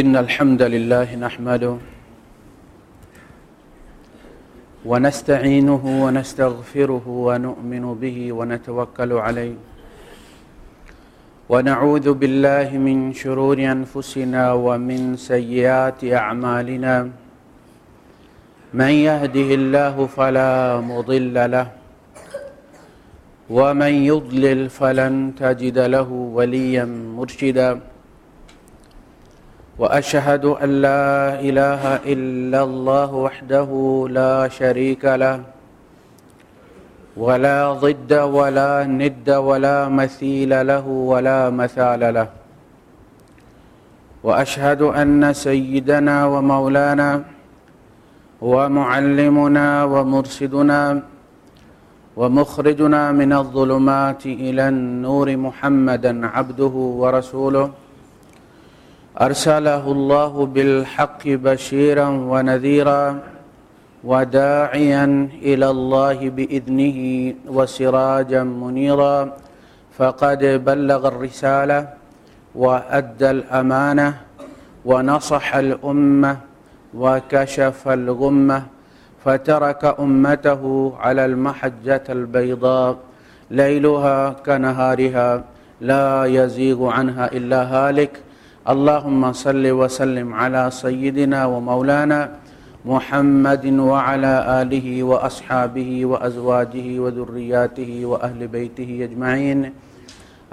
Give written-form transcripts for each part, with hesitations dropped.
إن الحمد لله نحمده ونستعينه ونستغفره ونؤمن به ونتوكل عليه ونعوذ بالله من شرور أنفسنا ومن سيئات أعمالنا من يهده الله فلا مضل له ومن يضلل فلن تجد له وليا مرشدا وأشهد أن لا إله إلا الله وحده لا شريك له ولا ضد ولا ند ولا مثيل له ولا مثال له وأشهد أن سيدنا ومولانا ومعلمنا ومرشدنا ومخرجنا من الظلمات إلى النور محمدا عبده ورسوله أرسله الله بالحق بشيرا ونذيرا وداعيا إلى الله بإذنه وسراجا منيرا فقد بلغ الرسالة وأدى الأمانة ونصح الأمة وكشف الغمة فترك أمته على المحجة البيضاء ليلها كنهارها لا يزيغ عنها إلا هالك اللهم صل وسلم على سيدنا ومولانا محمد وعلى آله وأصحابه وأزواجه وذرياته وأهل بيته أجمعين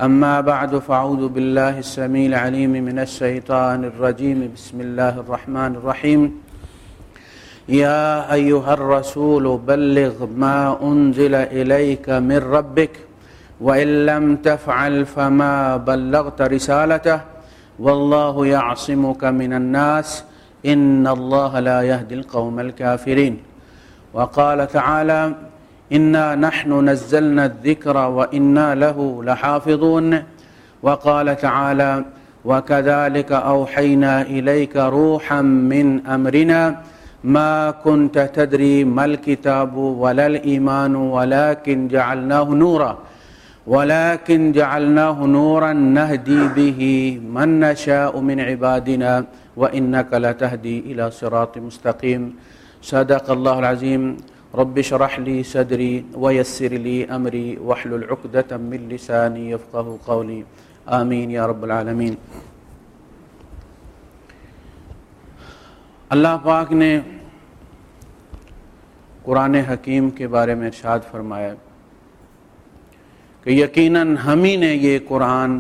أما بعد فأعوذ بالله السميع العليم من الشيطان الرجيم بسم الله الرحمن الرحيم يا أيها الرسول بلغ ما أنزل إليك من ربك وإن لم تفعل فما بلغت رسالته والله يعصمك من الناس إن الله لا يهدي القوم الكافرين وقال تعالى إنا نحن نزلنا الذكر وإنا له لحافظون وقال تعالى وكذلك أوحينا إليك روحا من أمرنا ما كنت تدري ما الكتاب ولا الإيمان ولكن جعلناه نورا نهدي به من نشاء من عبادنا وإنك لتهدي إلى صراط مستقيم صدق الله العظيم رب اشرح لي صدري ويسر لي أمري واحلل عقدة من لساني يفقهوا قولي آمين يا رب العالمين۔ اللہ پاک نے قرآن حکیم کے بارے میں ارشاد فرمایا کہ یقیناً ہم ہی نے یہ قرآن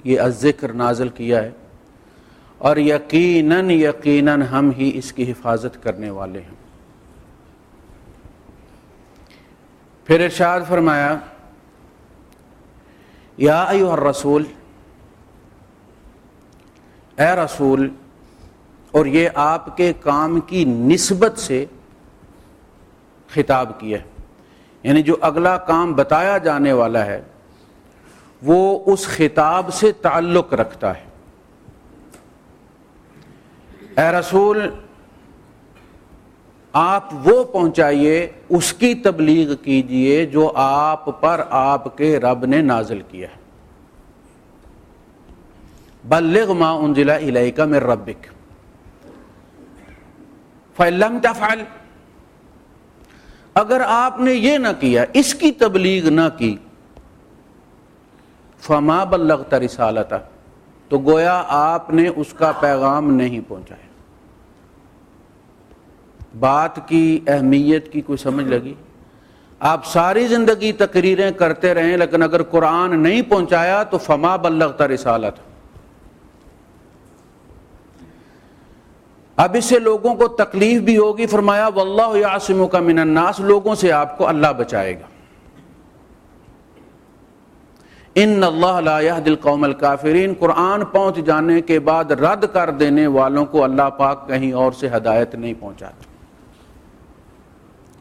یہ الذکر نازل کیا ہے اور یقیناً ہم ہی اس کی حفاظت کرنے والے ہیں۔ پھر ارشاد فرمایا یا ایھا الرسول، اے رسول، اور یہ آپ کے کام کی نسبت سے خطاب کیا ہے، یعنی جو اگلا کام بتایا جانے والا ہے وہ اس خطاب سے تعلق رکھتا ہے۔ اے رسول، آپ وہ پہنچائیے، اس کی تبلیغ کیجئے جو آپ پر آپ کے رب نے نازل کیا ہے۔ بلغ ما انزل الیک من ربک فإن لم تفعل، اگر آپ نے یہ نہ کیا، اس کی تبلیغ نہ کی، فما بلغت رسالتہ، تو گویا آپ نے اس کا پیغام نہیں پہنچایا۔ بات کی اہمیت کی کوئی سمجھ لگی؟ آپ ساری زندگی تقریریں کرتے رہیں لیکن اگر قرآن نہیں پہنچایا تو فما بلغت رسالتہ۔ اب اس سے لوگوں کو تکلیف بھی ہوگی، فرمایا واللہ یعصمک من الناس، لوگوں سے آپ کو اللہ بچائے گا۔ ان اللہ لا یہدی القوم الکافرین، قرآن پہنچ جانے کے بعد رد کر دینے والوں کو اللہ پاک کہیں اور سے ہدایت نہیں پہنچاتا،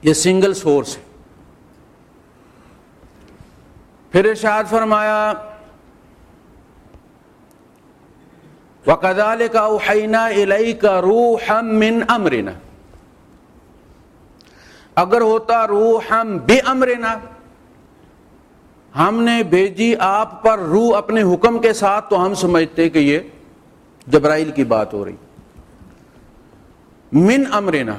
یہ سنگل سورس ہے۔ پھر ارشاد فرمایا وَكَذَلِكَ أَوْحَيْنَا إِلَيْكَ رُوحًا مِّنْ أَمْرِنَا، اگر ہوتا روحًا بِأَمْرِنَا، ہم نے بھیجی آپ پر روح اپنے حکم کے ساتھ، تو ہم سمجھتے کہ یہ جبرائیل کی بات ہو رہی. من امرنا،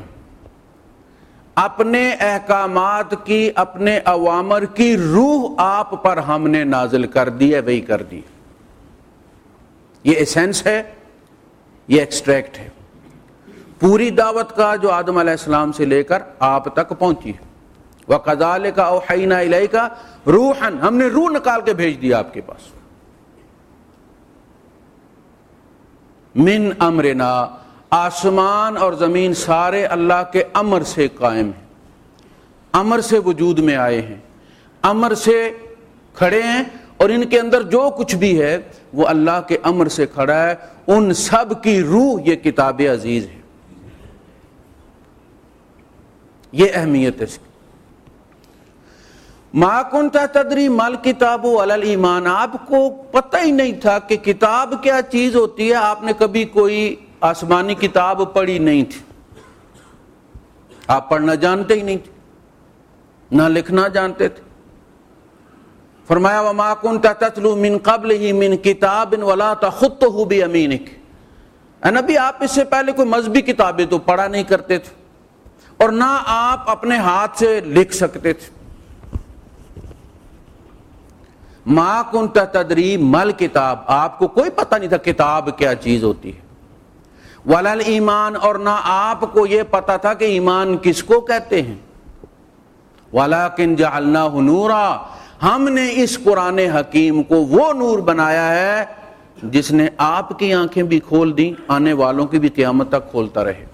اپنے احکامات کی، اپنے اوامر کی روح آپ پر ہم نے نازل کر دی ہے، وہی کر دی. یہ ایسنس ہے، یہ ایکسٹریکٹ ہے پوری دعوت کا جو آدم علیہ السلام سے لے کر آپ تک پہنچی ہے. وَكَذَلِكَ أَوْحَيْنَا إِلَيْكَ رُوحًا، ہم نے روح نکال کے بھیج دیا آپ کے پاس. من امرنا، آسمان اور زمین سارے اللہ کے امر سے قائم ہیں، امر سے وجود میں آئے ہیں، امر سے کھڑے ہیں، اور ان کے اندر جو کچھ بھی ہے وہ اللہ کے امر سے کھڑا ہے. ان سب کی روح یہ کتاب عزیز ہے. یہ اہمیت ہے اس کی. ما کنت تدری مل کتاب ولا الایمان، آپ کو پتہ ہی نہیں تھا کہ کتاب کیا چیز ہوتی ہے. آپ نے کبھی کوئی آسمانی کتاب پڑھی نہیں تھی، آپ پڑھنا جانتے ہی نہیں تھے، نہ لکھنا جانتے تھے. فرمایا وما کنت تتلو من قبلہ من کتاب ولا تخطہ بیمینک، اے نبی آپ اس سے پہلے کوئی مذہبی کتابیں تو پڑھا نہیں کرتے تھے، اور نہ آپ اپنے ہاتھ سے لکھ سکتے تھے. ما کنت تدری مل کتاب، آپ کو کوئی پتہ نہیں تھا کتاب کیا چیز ہوتی ہے. ولا الایمان، اور نہ آپ کو یہ پتہ تھا کہ ایمان کس کو کہتے ہیں. ولکن جعلناہ نورا، ہم نے اس قرآن حکیم کو وہ نور بنایا ہے جس نے آپ کی آنکھیں بھی کھول دیں، آنے والوں کی بھی قیامت تک کھولتا رہے.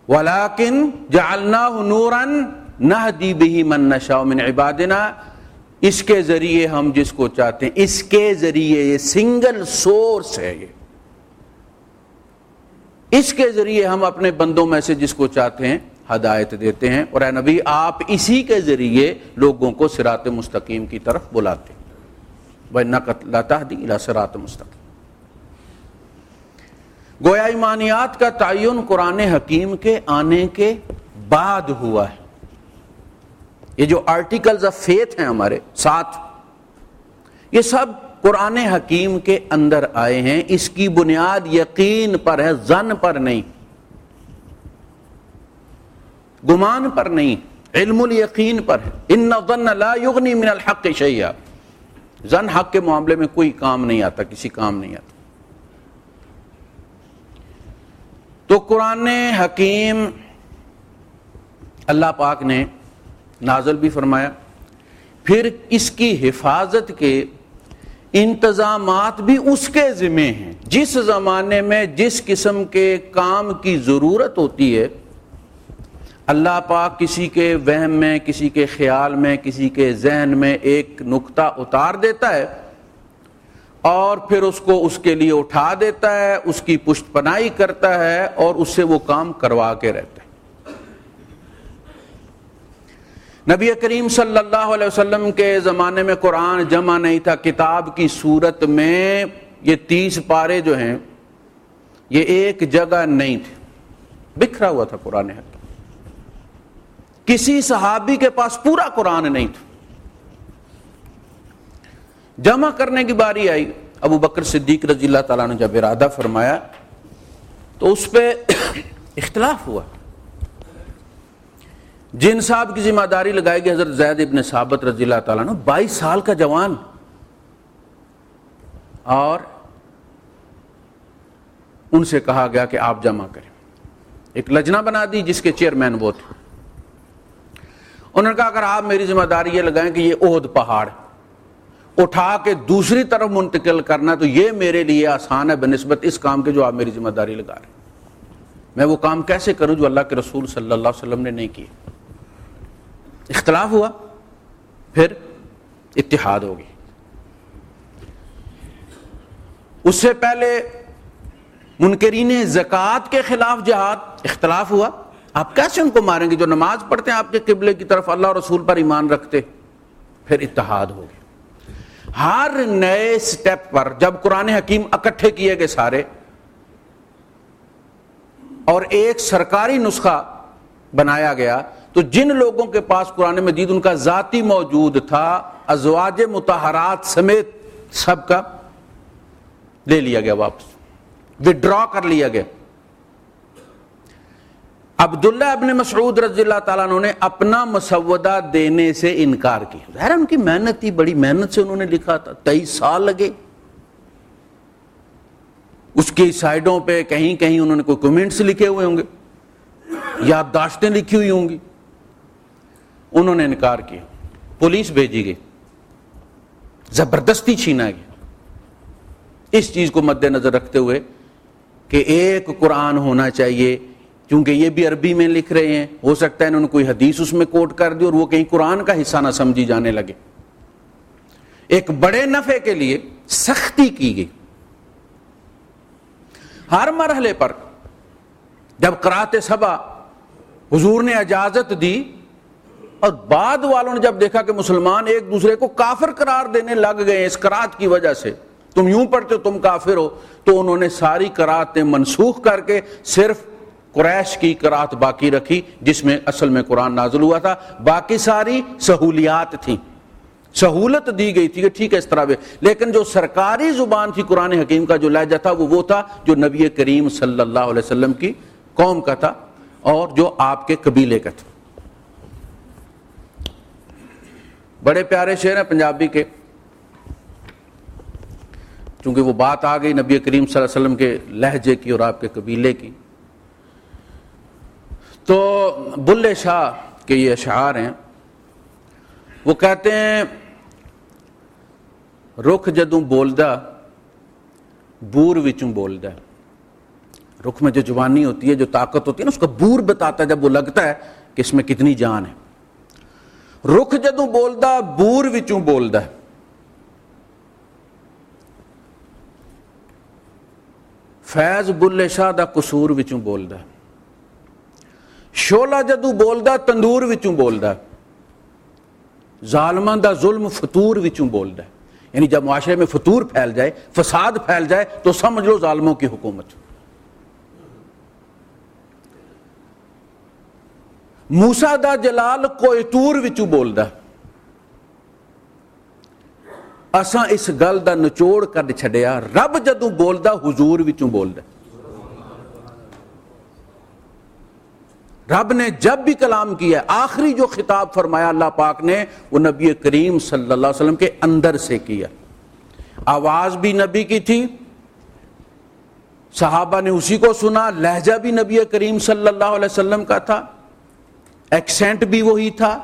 وَلَكِنْ جَعَلْنَاهُ نُورًا نَهْدِي بِهِ مَن نَّشَاءُ مِنْ عِبَادِنَا، اس کے ذریعے ہم جس کو چاہتے ہیں، اس کے ذریعے، یہ سنگل سورس ہے، اس کے ذریعے ہم اپنے بندوں میں سے جس کو چاہتے ہیں ہدایت دیتے ہیں. اور اے نبی آپ اسی کے ذریعے لوگوں کو صراط مستقیم کی طرف بلاتے ہیں. وَإِنَّكَ لَتَهْدِي إِلَىٰ صِرَاطٍ مُسْتَقِيمٍ. گویا ایمانیات کا تعین قرآن حکیم کے آنے کے بعد ہوا ہے. یہ جو آرٹیکلز آف فیتھ ہیں ہمارے ساتھ، یہ سب قرآن حکیم کے اندر آئے ہیں. اس کی بنیاد یقین پر ہے، ظن پر نہیں، گمان پر نہیں، علم الیقین پر ہے. ان الظن لا یغنی من الحق شیئا، ظن حق کے معاملے میں کوئی کام نہیں آتا، کسی کام نہیں آتا. تو قرآن حکیم اللہ پاک نے نازل بھی فرمایا، پھر اس کی حفاظت کے انتظامات بھی اس کے ذمہ ہیں. جس زمانے میں جس قسم کے کام کی ضرورت ہوتی ہے، اللہ پاک کسی کے وہم میں، کسی کے خیال میں، کسی کے ذہن میں ایک نقطہ اتار دیتا ہے اور پھر اس کو اس کے لیے اٹھا دیتا ہے، اس کی پشت پناہی کرتا ہے اور اس سے وہ کام کروا کے رہتا ہے. نبی کریم صلی اللہ علیہ وسلم کے زمانے میں قرآن جمع نہیں تھا. کتاب کی صورت میں یہ 30 پارے جو ہیں یہ ایک جگہ نہیں تھے، بکھرا ہوا تھا قرآن حکیم. کسی صحابی کے پاس پورا قرآن نہیں تھا. جمع کرنے کی باری آئی، ابو بکر صدیق رضی اللہ تعالیٰ نے جب ارادہ فرمایا تو اس پہ اختلاف ہوا. جن صاحب کی ذمہ داری لگائی گئی حضرت زید ابن ثابت رضی اللہ تعالیٰ عنہ، 22 سال کا جوان، اور ان سے کہا گیا کہ آپ جمع کریں. ایک لجنہ بنا دی جس کے چیئرمین وہ تھے. انہوں نے کہا اگر آپ میری ذمہ داری یہ لگائیں کہ یہ احد پہاڑ اٹھا کے دوسری طرف منتقل کرنا تو یہ میرے لیے آسان ہے بنسبت اس کام کے جو آپ میری ذمہ داری لگا رہے ہیں. میں وہ کام کیسے کروں جو اللہ کے رسول صلی اللہ علیہ وسلم نے نہیں کیے. اختلاف ہوا، پھر اتحاد ہو گئی. اس سے پہلے منکرین زکوٰۃ کے خلاف جہاد، اختلاف ہوا. آپ کیسے ان کو ماریں گے جو نماز پڑھتے ہیں آپ کے قبلے کی طرف، اللہ اور رسول پر ایمان رکھتے. پھر اتحاد ہو گیا. ہر نئے سٹیپ پر جب قرآن حکیم اکٹھے کیے گئے سارے اور ایک سرکاری نسخہ بنایا گیا، تو جن لوگوں کے پاس قرآن مجید ان کا ذاتی موجود تھا، ازواج مطہرات سمیت سب کا لے لیا گیا واپس، وڈرا کر لیا گیا۔ عبداللہ ابن مسعود رضی اللہ تعالیٰ عنہ نے اپنا مسودہ دینے سے انکار کیا۔ ظاہر ان کی محنت تھی، بڑی محنت سے انہوں نے لکھا تھا، 23 سال لگے۔ اس کی سائڈوں پہ کہیں کہیں انہوں نے کوئی کمنٹس لکھے ہوئے ہوں گے، یادداشتیں لکھی ہوئی ہوں گی۔ انہوں نے انکار کیا، پولیس بھیجی گئی، زبردستی چھینا گیا۔ اس چیز کو مد نظر رکھتے ہوئے کہ ایک قرآن ہونا چاہیے، کیونکہ یہ بھی عربی میں لکھ رہے ہیں، ہو سکتا ہے انہوں نے کوئی حدیث اس میں کوٹ کر دی اور وہ کہیں قرآن کا حصہ نہ سمجھی جانے لگے۔ ایک بڑے نفع کے لیے سختی کی گئی۔ ہر مرحلے پر جب قرات سبع حضور نے اجازت دی اور بعد والوں نے جب دیکھا کہ مسلمان ایک دوسرے کو کافر قرار دینے لگ گئے اس قرات کی وجہ سے، تم یوں پڑھتے ہو تم کافر ہو، تو انہوں نے ساری قراتیں منسوخ کر کے صرف قریش کی قرات باقی رکھی جس میں اصل میں قرآن نازل ہوا تھا، باقی ساری سہولیات تھیں، سہولت دی گئی تھی کہ ٹھیک ہے اس طرح بھی، لیکن جو سرکاری زبان تھی قرآن حکیم کا جو لہجہ تھا وہ تھا جو نبی کریم صلی اللہ علیہ وسلم کی قوم کا تھا اور جو آپ کے قبیلے کا تھا۔ بڑے پیارے شعر ہیں پنجابی کے، چونکہ وہ بات آ گئی نبی کریم صلی اللہ علیہ وسلم کے لہجے کی اور آپ کے قبیلے کی، تو بلے شاہ کے یہ اشعار ہیں۔ وہ کہتے ہیں رخ جدوں بولدا بور وچوں بولدا، رخ میں جو جوانی ہوتی ہے، جو طاقت ہوتی ہے نا، اس کا بور بتاتا ہے جب وہ لگتا ہے کہ اس میں کتنی جان ہے۔ رخ جدوں بولدا بور وچوں بولدا، فیض بلے شاہ دا قصور وچوں بولدا، شولا جدوں بولدا تندور وچوں بولدا، ظالماں دا ظلم فطور وچوں بولدا۔ یعنی جب معاشرے میں فطور پھیل جائے، فساد پھیل جائے، تو سمجھ لو ظالموں کی حکومت۔ موسیٰ دا جلال کوئی تور وچوں بولدا، اساں اس گل دا نچوڑ کر چھڈیا، رب جدوں بولدا حضور وچوں بولدا۔ رب نے جب بھی کلام کیا، آخری جو خطاب فرمایا اللہ پاک نے، وہ نبی کریم صلی اللہ علیہ وسلم کے اندر سے کیا۔ آواز بھی نبی کی تھی، صحابہ نے اسی کو سنا، لہجہ بھی نبی کریم صلی اللہ علیہ وسلم کا تھا، ایکسینٹ بھی وہی تھا۔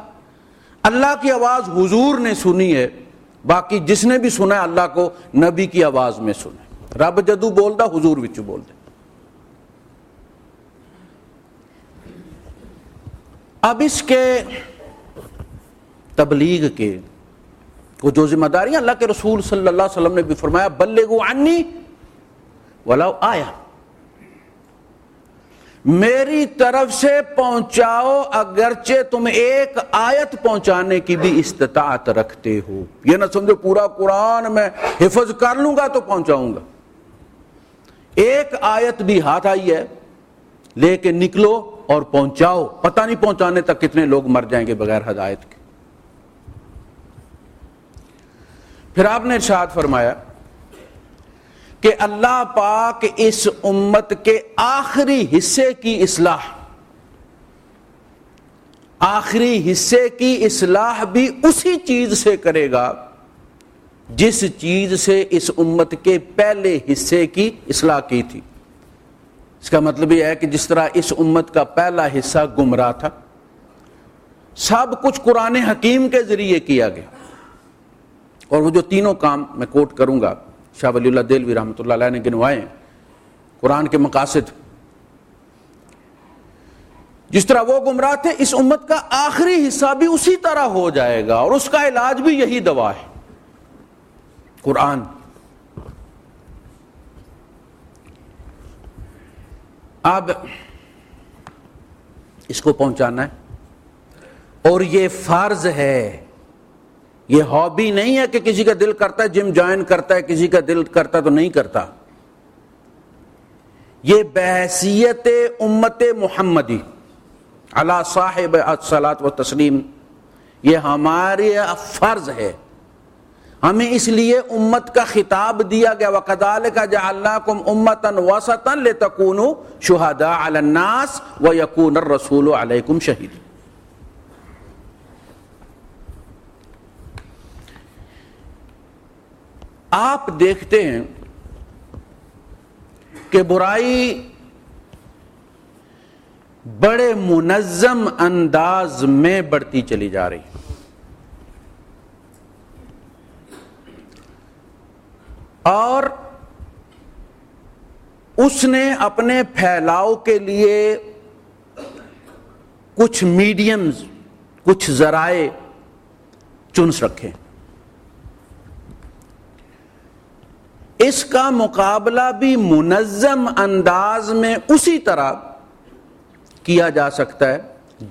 اللہ کی آواز حضور نے سنی ہے، باقی جس نے بھی سنا ہے اللہ کو نبی کی آواز میں سنا۔ رب جدوں بولدا حضور وچوں بولدا۔ اب اس کے تبلیغ کے وہ جو ذمہ داریاں اللہ کے رسول صلی اللہ علیہ وسلم نے بھی فرمایا بلغوا عنی ولو آیا، میری طرف سے پہنچاؤ اگرچہ تم ایک آیت پہنچانے کی بھی استطاعت رکھتے ہو۔ یہ نہ سمجھو پورا قرآن میں حفظ کر لوں گا تو پہنچاؤں گا، ایک آیت بھی ہاتھ آئی ہے لے کے نکلو اور پہنچاؤ، پتہ نہیں پہنچانے تک کتنے لوگ مر جائیں گے بغیر ہدایت کے۔ پھر آپ نے ارشاد فرمایا کہ اللہ پاک اس امت کے آخری حصے کی اصلاح، آخری حصے کی اصلاح بھی اسی چیز سے کرے گا جس چیز سے اس امت کے پہلے حصے کی اصلاح کی تھی۔ اس کا مطلب یہ ہے کہ جس طرح اس امت کا پہلا حصہ گمراہ تھا، سب کچھ قرآن حکیم کے ذریعے کیا گیا، اور وہ جو تینوں کام میں کوٹ کروں گا شاہ ولی اللہ دہلوی رحمۃ اللہ علیہ نے گنوائے ہیں، قرآن کے مقاصد، جس طرح وہ گمراہ تھے، اس امت کا آخری حصہ بھی اسی طرح ہو جائے گا، اور اس کا علاج بھی یہی دوا ہے، قرآن۔ اب اس کو پہنچانا ہے، اور یہ فرض ہے، یہ ہابی نہیں ہے کہ کسی کا دل کرتا ہے جم جوائن کرتا ہے، کسی کا دل کرتا تو نہیں کرتا۔ یہ بحیثیت امت محمدی علی صاحب الصلاۃ والتسلیم، یہ ہمارے فرض ہے، ہمیں اس لیے امت کا خطاب دیا گیا وَكَذَلِكَ جَعَلْنَاكُمْ أُمَّةً وَسَطًا لِتَكُونُوا شُهَدَاءَ عَلَى النَّاسِ وَيَكُونَ الرَّسُولُ عَلَيْكُمْ شَهِيدًا۔ آپ دیکھتے ہیں کہ برائی بڑے منظم انداز میں بڑھتی چلی جا رہی ہے، اور اس نے اپنے پھیلاؤ کے لیے کچھ میڈیمز، کچھ ذرائع چن رکھے۔ اس کا مقابلہ بھی منظم انداز میں اسی طرح کیا جا سکتا ہے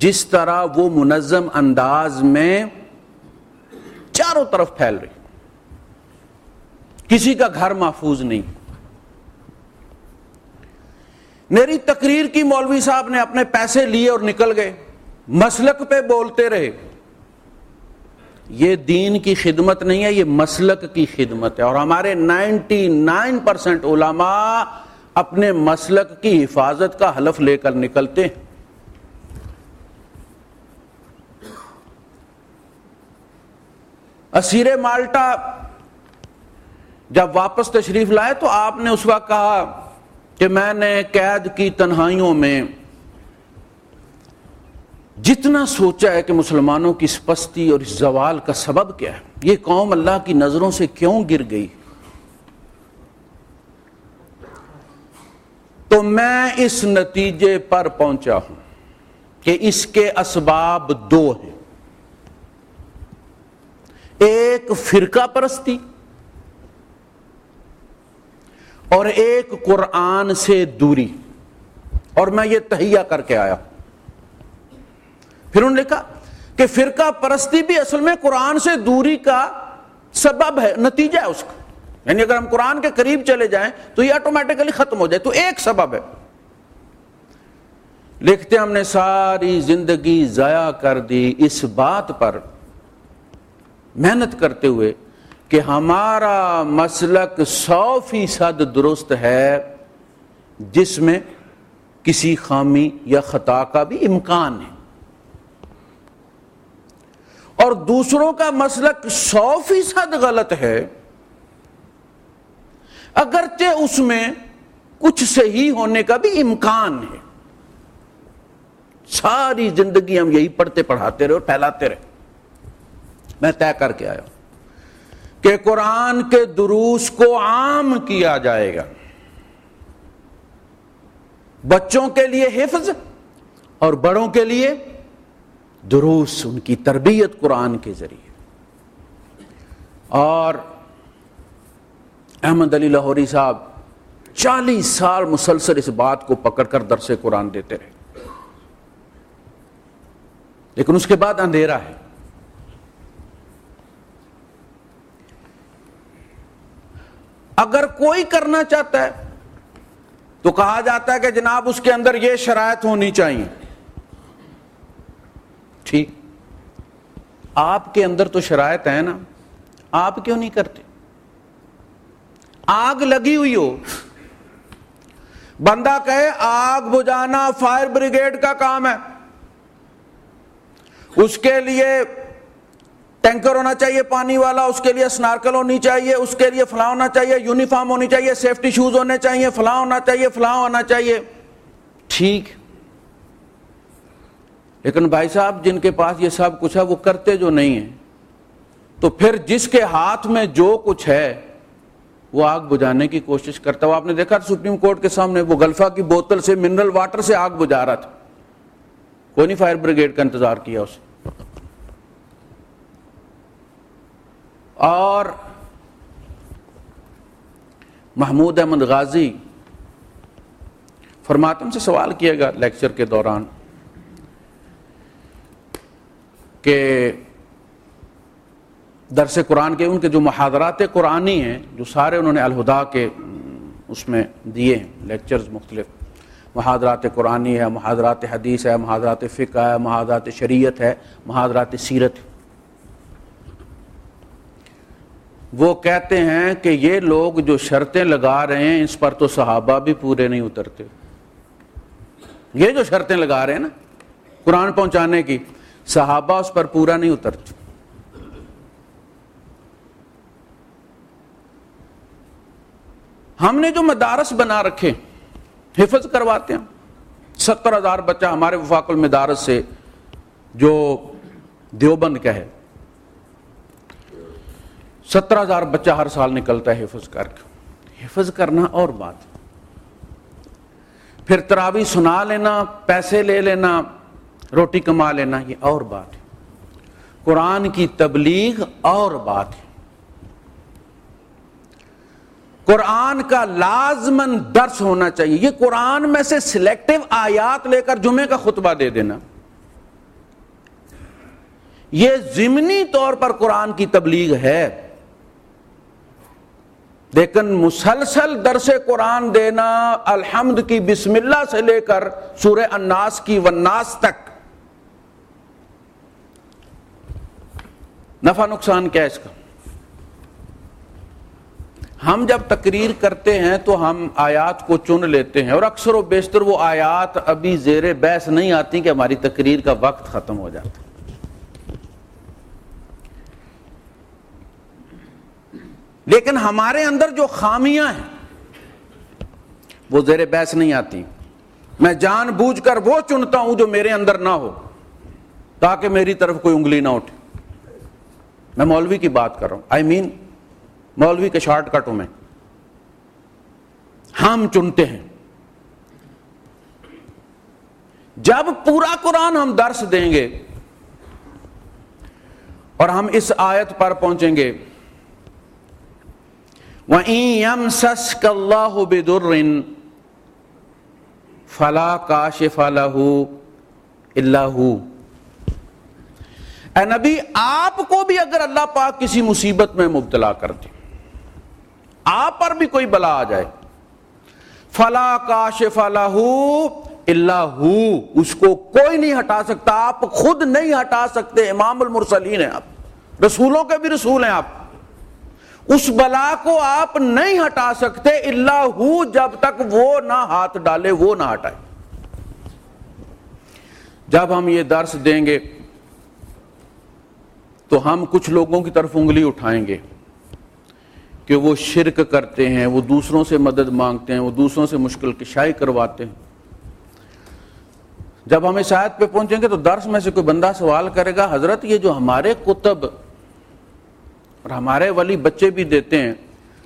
جس طرح وہ منظم انداز میں چاروں طرف پھیل رہی، کسی کا گھر محفوظ نہیں۔ میری تقریر کی مولوی صاحب نے اپنے پیسے لیے اور نکل گئے، مسلک پہ بولتے رہے۔ یہ دین کی خدمت نہیں ہے، یہ مسلک کی خدمت ہے، اور ہمارے 99% علماء اپنے مسلک کی حفاظت کا حلف لے کر نکلتے ہیں۔ اسیر مالٹا جب واپس تشریف لائے تو آپ نے اس وقت کہا کہ میں نے قید کی تنہائیوں میں جتنا سوچا ہے کہ مسلمانوں کی اس پستی اور اس زوال کا سبب کیا ہے، یہ قوم اللہ کی نظروں سے کیوں گر گئی، تو میں اس نتیجے پر پہنچا ہوں کہ اس کے اسباب دو ہیں، ایک فرقہ پرستی اور ایک قرآن سے دوری، اور میں یہ تہیہ کر کے آیا۔ پھر انہوں نے کہا کہ فرقہ پرستی بھی اصل میں قرآن سے دوری کا سبب ہے، نتیجہ ہے اس کا، یعنی اگر ہم قرآن کے قریب چلے جائیں تو یہ آٹومیٹکلی ختم ہو جائے، تو ایک سبب ہے۔ لکھتے ہم نے ساری زندگی ضائع کر دی اس بات پر محنت کرتے ہوئے کہ ہمارا مسلک 100% درست ہے، جس میں کسی خامی یا خطا کا بھی امکان ہے، اور دوسروں کا مسلک 100% غلط ہے، اگرچہ اس میں کچھ صحیح ہونے کا بھی امکان ہے۔ ساری زندگی ہم یہی پڑھتے پڑھاتے رہے اور پھیلاتے رہے۔ میں طے کر کے آیا کہ قرآن کے دروس کو عام کیا جائے گا، بچوں کے لیے حفظ اور بڑوں کے لیے دروس، ان کی تربیت قرآن کے ذریعے۔ اور احمد علی لاہوری صاحب 40 سال مسلسل اس بات کو پکڑ کر درس قرآن دیتے رہے، لیکن اس کے بعد اندھیرا ہے۔ اگر کوئی کرنا چاہتا ہے تو کہا جاتا ہے کہ جناب اس کے اندر یہ شرائط ہونی چاہیے۔ ٹھیک، آپ کے اندر تو شرائط ہیں نا، آپ کیوں نہیں کرتے؟ آگ لگی ہوئی ہو، بندہ کہے آگ بجھانا فائر بریگیڈ کا کام ہے، اس کے لیے ٹینکر ہونا چاہیے پانی والا، اس کے لیے سنارکل ہونی چاہیے، اس کے لیے فلاں ہونا چاہیے، یونیفارم ہونی چاہیے، سیفٹی شوز ہونے چاہیے، فلاں ہونا چاہیے، فلاں ہونا چاہیے۔ ٹھیک، لیکن بھائی صاحب جن کے پاس یہ سب کچھ ہے وہ کرتے جو نہیں ہیں، تو پھر جس کے ہاتھ میں جو کچھ ہے وہ آگ بجھانے کی کوشش کرتا ہے۔ وہ آپ نے دیکھا سپریم کورٹ کے سامنے وہ گلفا کی بوتل سے منرل واٹر سے آگ بجھا رہا تھا، کوئی نہیں فائر بریگیڈ کا انتظار کیا اسے۔ اور محمود احمد غازی فرماتے، ہم سے سوال کیا گیا لیکچر کے دوران کہ درس قرآن کے ان کے جو محاضرات قرآنی ہیں، جو سارے انہوں نے الہدا کے اس میں دیے ہیں لیکچرز، مختلف محاضرات قرآنی ہے، محاضرات حدیث ہے، محاضرات فقہ ہے، محاضرات شریعت ہے، محاضرات سیرت ہے۔ وہ کہتے ہیں کہ یہ لوگ جو شرطیں لگا رہے ہیں اس پر تو صحابہ بھی پورے نہیں اترتے. یہ جو شرطیں لگا رہے ہیں نا قرآن پہنچانے کی، صحابہ اس پر پورا نہیں اترتے. ہم نے جو مدارس بنا رکھے حفظ کرواتے ہیں، 70,000 بچہ ہمارے وفاق المدارس سے جو دیوبند کا ہے، 17,000 بچہ ہر سال نکلتا ہے حفظ کر کے. حفظ کرنا اور بات، پھر تراویح سنا لینا، پیسے لے لینا، روٹی کما لینا، یہ اور بات ہے. قرآن کی تبلیغ اور بات ہے. قرآن کا لازماً درس ہونا چاہیے. یہ قرآن میں سے سلیکٹو آیات لے کر جمعے کا خطبہ دے دینا، یہ ضمنی طور پر قرآن کی تبلیغ ہے، لیکن مسلسل درس قرآن دینا الحمد کی بسم اللہ سے لے کر سورہ الناس کی والناس تک، نفع نقصان کیا ہے اس کا؟ ہم جب تقریر کرتے ہیں تو ہم آیات کو چن لیتے ہیں، اور اکثر و بیشتر وہ آیات ابھی زیر بحث نہیں آتی کہ ہماری تقریر کا وقت ختم ہو جاتا. لیکن ہمارے اندر جو خامیاں ہیں وہ زیر بحث نہیں آتی. میں جان بوجھ کر وہ چنتا ہوں جو میرے اندر نہ ہو تاکہ میری طرف کوئی انگلی نہ اٹھے. میں مولوی کی بات کر رہا ہوں، مولوی کے شارٹ کٹ ہوں میں. ہم چنتے ہیں. جب پورا قرآن ہم درس دیں گے اور ہم اس آیت پر پہنچیں گے، وَإِن يَمْسَسْكَ اللَّهُ بِضُرٍّ فَلَا كَاشِفَ لَهُ إِلَّا هُوَ. اے نبی، آپ کو بھی اگر اللہ پاک کسی مصیبت میں مبتلا کر دے، آپ پر بھی کوئی بلا آ جائے، فَلَا كَاشِفَ لَهُ إِلَّا هُوَ، اس کو کوئی نہیں ہٹا سکتا. آپ خود نہیں ہٹا سکتے. امام المرسلین ہیں آپ، رسولوں کے بھی رسول ہیں آپ. اس بلا کو آپ نہیں ہٹا سکتے الا ہو، جب تک وہ نہ ہاتھ ڈالے، وہ نہ ہٹائے. جب ہم یہ درس دیں گے تو ہم کچھ لوگوں کی طرف انگلی اٹھائیں گے کہ وہ شرک کرتے ہیں، وہ دوسروں سے مدد مانگتے ہیں، وہ دوسروں سے مشکل کشائی کرواتے ہیں. جب ہم اس آیت پہ پہنچیں گے تو درس میں سے کوئی بندہ سوال کرے گا، حضرت یہ جو ہمارے کتب اور ہمارے ولی بچے بھی دیتے ہیں،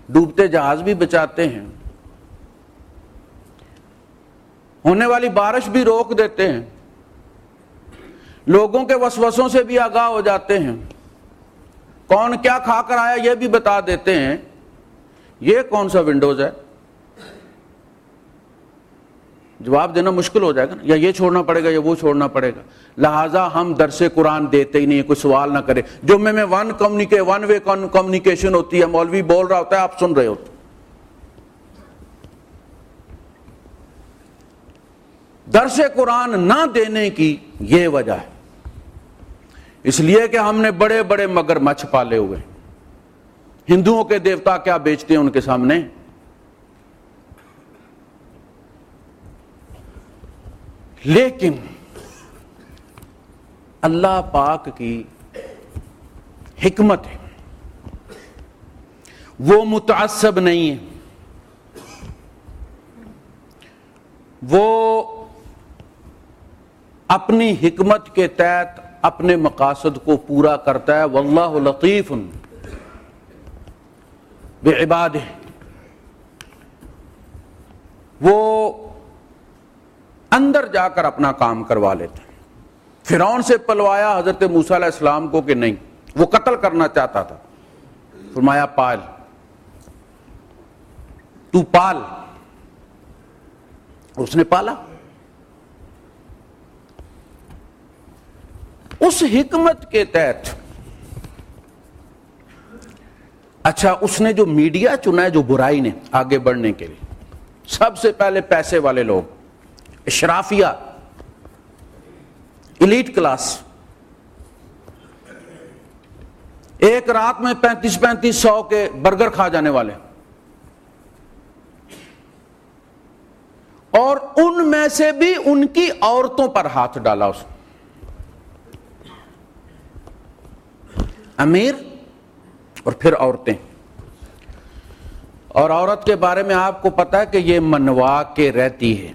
ڈوبتے جہاز بھی بچاتے ہیں، ہونے والی بارش بھی روک دیتے ہیں، لوگوں کے وسوسوں سے بھی آگاہ ہو جاتے ہیں، کون کیا کھا کر آیا یہ بھی بتا دیتے ہیں، یہ کون سا ونڈوز ہے؟ جواب دینا مشکل ہو جائے گا نا، یا یہ چھوڑنا پڑے گا یا وہ چھوڑنا پڑے گا. لہٰذا ہم درس قرآن دیتے ہی نہیں، کوئی سوال نہ کرے. جمعے میں ون وے کمیونیکیشن ہوتی ہے، مولوی بول رہا ہوتا ہے، آپ سن رہے ہوتے. درس قرآن نہ دینے کی یہ وجہ ہے، اس لیے کہ ہم نے بڑے بڑے مگر مچھ پالے ہوئے. ہندوؤں کے دیوتا کیا بیچتے ہیں ان کے سامنے؟ لیکن اللہ پاک کی حکمت ہے، وہ متعصب نہیں ہے، وہ اپنی حکمت کے تحت اپنے مقاصد کو پورا کرتا ہے. واللہ لطیف بعبادہ، وہ اندر جا کر اپنا کام کروا لیتے. فرعون سے پلوایا حضرت موسیٰ علیہ السلام کو کہ نہیں، وہ قتل کرنا چاہتا تھا، فرمایا پال، تو پال. اس نے پالا. اس حکمت کے تحت اچھا اس نے جو میڈیا چنا ہے جو برائی نے آگے بڑھنے کے لیے، سب سے پہلے پیسے والے لوگ، اشرافیہ، ایلیٹ کلاس، ایک رات میں 3500 کے برگر کھا جانے والے، اور ان میں سے بھی ان کی عورتوں پر ہاتھ ڈالا اس نے. امیر اور پھر عورتیں. اور عورت کے بارے میں آپ کو پتا ہے کہ یہ منوا کے رہتی ہے،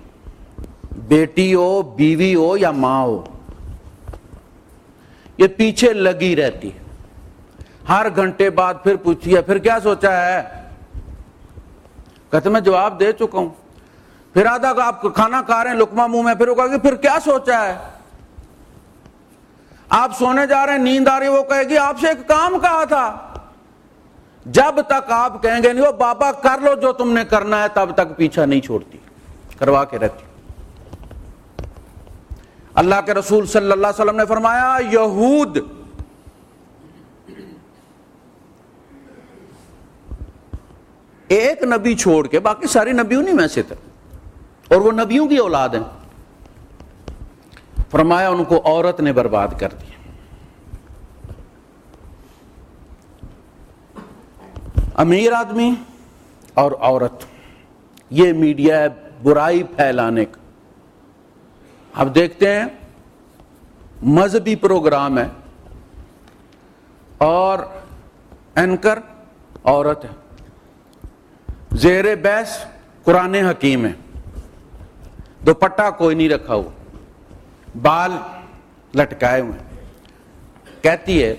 بیٹی ہو، بیوی ہو یا ماں ہو، یہ پیچھے لگی رہتی ہے. ہر گھنٹے بعد پھر پوچھتی ہے پھر کیا سوچا ہے، کہتے میں جواب دے چکا ہوں. پھر آدھا کہ آپ کھانا کھا رہے ہیں، لقمہ منہ میں، پھر وہ کہے گی پھر کیا سوچا ہے. آپ سونے جا رہے ہیں، نیند آ رہی، وہ کہے گی آپ سے ایک کام کہا تھا. جب تک آپ کہیں گے نہیں وہ بابا کر لو جو تم نے کرنا ہے، تب تک پیچھا نہیں چھوڑتی، کروا کے رہتی. اللہ کے رسول صلی اللہ علیہ وسلم نے فرمایا یہود ایک نبی چھوڑ کے باقی ساری نبی انہی میں سے تھے، اور وہ نبیوں کی اولاد ہیں، فرمایا ان کو عورت نے برباد کر دیا. امیر آدمی اور عورت، یہ میڈیا ہے برائی پھیلانے کا. اب دیکھتے ہیں مذہبی پروگرام ہے اور اینکر عورت ہے، زیر بحث قرآن حکیم ہے، دوپٹہ کوئی نہیں رکھا ہوا، بال لٹکائے ہوئے. کہتی ہے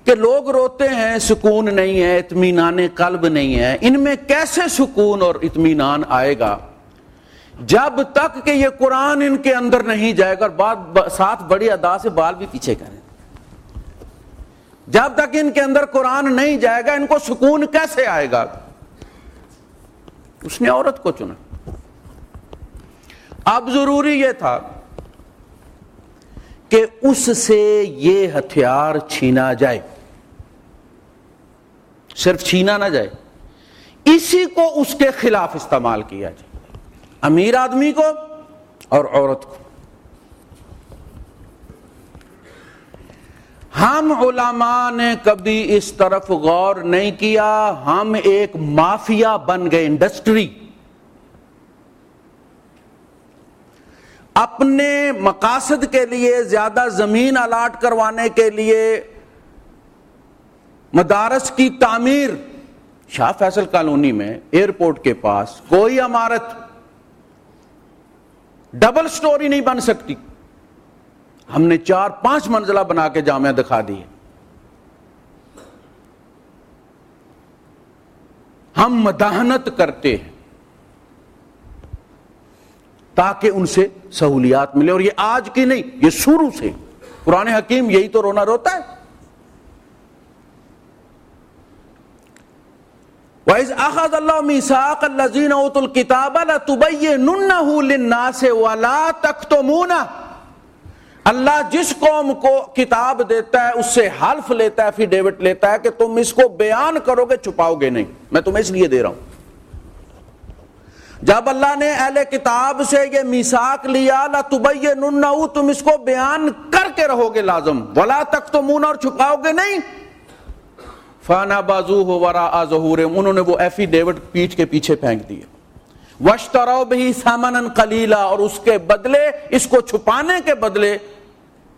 کہ لوگ روتے ہیں، سکون نہیں ہے، اطمینان قلب نہیں ہے. ان میں کیسے سکون اور اطمینان آئے گا جب تک کہ یہ قرآن ان کے اندر نہیں جائے گا. اور بات ساتھ بڑی ادا سے بال بھی پیچھے کریں، جب تک ان کے اندر قرآن نہیں جائے گا ان کو سکون کیسے آئے گا. اس نے عورت کو چنا. اب ضروری یہ تھا کہ اس سے یہ ہتھیار چھینا جائے، صرف چھینا نہ جائے، اسی کو اس کے خلاف استعمال کیا جائے، امیر آدمی کو اور عورت کو. ہم علماء نے کبھی اس طرف غور نہیں کیا، ہم ایک مافیا بن گئے، انڈسٹری. اپنے مقاصد کے لیے زیادہ زمین الاٹ کروانے کے لیے مدارس کی تعمیر. شاہ فیصل کالونی میں ایئرپورٹ کے پاس کوئی عمارت ڈبل سٹوری نہیں بن سکتی، ہم نے 4-5 منزلہ بنا کے جامعہ دکھا دی. ہم مداحنت کرتے ہیں تاکہ ان سے سہولیات ملے، اور یہ آج کی نہیں، یہ شروع سے قرآن حکیم یہی تو رونا روتا ہے. وَإِذْ أَخَذَ اللَّهُ مِيثَاقَ الَّذِينَ أُوتُوا الْكِتَابَ لَتُبَيِّنُنَّهُ لِلنَّاسِ وَلَا تَكْتُمُونَهُ. اللہ جس قوم کو کتاب دیتا ہے اس سے حلف لیتا ہے، ایفیڈیوٹ لیتا ہے کہ تم اس کو بیان کرو گے، چھپاؤ گے نہیں، میں تمہیں اس لیے دے رہا ہوں. جب اللہ نے اہل کتاب سے یہ میثاق لیا لَتُبَيِّنُنَّهُ، تم اس کو بیان کر کے رہو گے لازم، وَلَا تَكْتُمُونَ، اور چھپاؤ گے نہیں. فَنَبَذُوهُ وَرَاءَ ظُهُورِهِمْ، انہوں نے وہ ایفیڈیوٹ پیٹھ کے پیچھے پھینک دیے. وَاشْتَرَوْا بِهِ ثَمَنًا قَلِيلًا، اور اس کے بدلے، اس کو چھپانے کے بدلے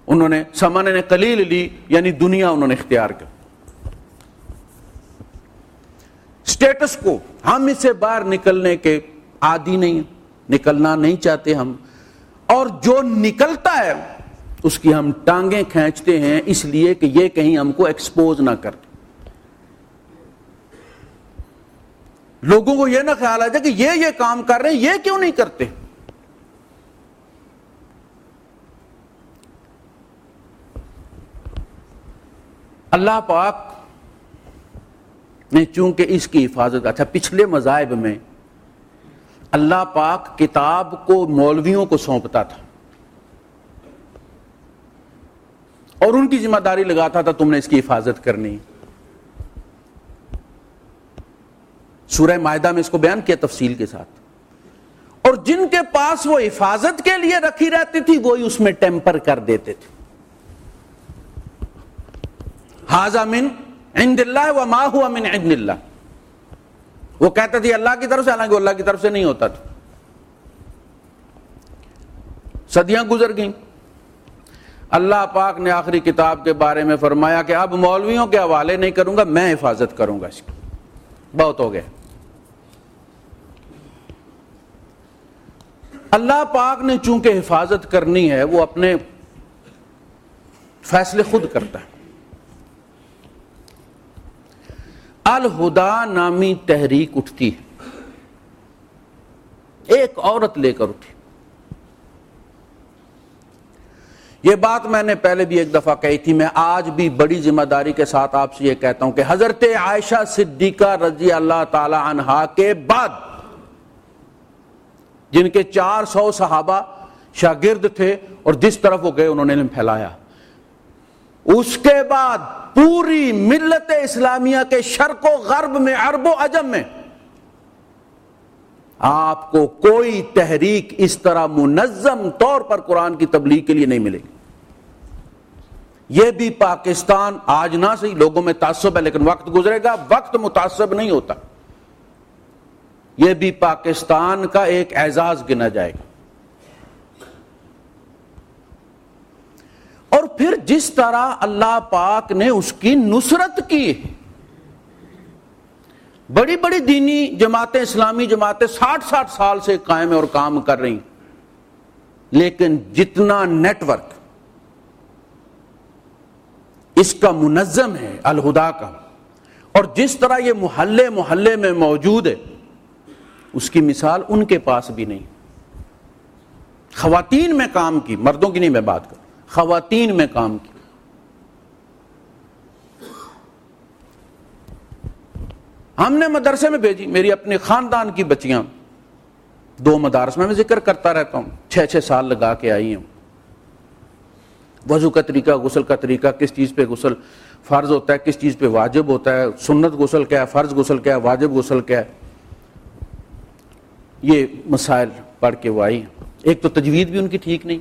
انہوں نے ثمن قلیل لی، یعنی دنیا انہوں نے اختیار کی. سٹیٹس کو ہم اس سے باہر نکلنے کے عادی نہیں، نکلنا نہیں چاہتے ہم، اور جو نکلتا ہے اس کی ہم ٹانگیں کھینچتے ہیں اس لیے کہ یہ کہیں ہم کو ایکسپوز نہ کر. لوگوں کو یہ نہ خیال آ جائے کہ یہ کام کر رہے ہیں، یہ کیوں نہیں کرتے. اللہ پاک نے چونکہ اس کی حفاظت، اچھا پچھلے مذاہب میں اللہ پاک کتاب کو مولویوں کو سونپتا تھا اور ان کی ذمہ داری لگاتا تھا تم نے اس کی حفاظت کرنی. سورہ مائدہ میں اس کو بیان کیا تفصیل کے ساتھ. اور جن کے پاس وہ حفاظت کے لیے رکھی رہتی تھی وہی اس میں ٹیمپر کر دیتے تھے. ھذا من عند اللہ وما هو من عند اللہ. وہ کہتے تھے اللہ کی طرف سے، حالانکہ اللہ کی طرف سے نہیں ہوتا تھا. صدیاں گزر گئیں. اللہ پاک نے آخری کتاب کے بارے میں فرمایا کہ اب مولویوں کے حوالے نہیں کروں گا، میں حفاظت کروں گا اس کی. بہت ہو گیا. اللہ پاک نے چونکہ حفاظت کرنی ہے، وہ اپنے فیصلے خود کرتا ہے. الہدا نامی تحریک اٹھتی ہے، ایک عورت لے کر اٹھی. یہ بات میں نے پہلے بھی ایک دفعہ کہی تھی، میں آج بھی بڑی ذمہ داری کے ساتھ آپ سے یہ کہتا ہوں کہ حضرت عائشہ صدیقہ رضی اللہ تعالی عنہا کے بعد، جن کے 400 صحابہ شاگرد تھے اور جس طرف وہ گئے انہوں نے علم پھیلایا، اس کے بعد پوری ملت اسلامیہ کے شرق و غرب میں، عرب و عجم میں آپ کو کوئی تحریک اس طرح منظم طور پر قرآن کی تبلیغ کے لیے نہیں ملے گی. یہ بھی پاکستان آج نہ صحیح لوگوں میں تعصب ہے، لیکن وقت گزرے گا، وقت متعصب نہیں ہوتا. یہ بھی پاکستان کا ایک اعزاز گنا جائے گا. اور پھر جس طرح اللہ پاک نے اس کی نصرت کی، بڑی بڑی دینی جماعتیں، اسلامی جماعتیں 60 سال سے قائم اور کام کر رہی، لیکن جتنا نیٹ ورک اس کا منظم ہے الہدا کا، اور جس طرح یہ محلے محلے میں موجود ہے، اس کی مثال ان کے پاس بھی نہیں. خواتین میں کام کی، مردوں کی نہیں میں بات کروں، خواتین میں کام کی. ہم نے مدرسے میں بھیجی، میری اپنے خاندان کی بچیاں 2 مدارس میں ذکر کرتا رہتا ہوں، 6 سال لگا کے آئی ہوں. وضو کا طریقہ، غسل کا طریقہ، کس چیز پہ غسل فرض ہوتا ہے، کس چیز پہ واجب ہوتا ہے، سنت غسل کیا ہے، فرض غسل کیا ہے، واجب غسل کیا ہے، یہ مسائل پڑھ کے وہ آئی. ایک تو تجوید بھی ان کی ٹھیک نہیں.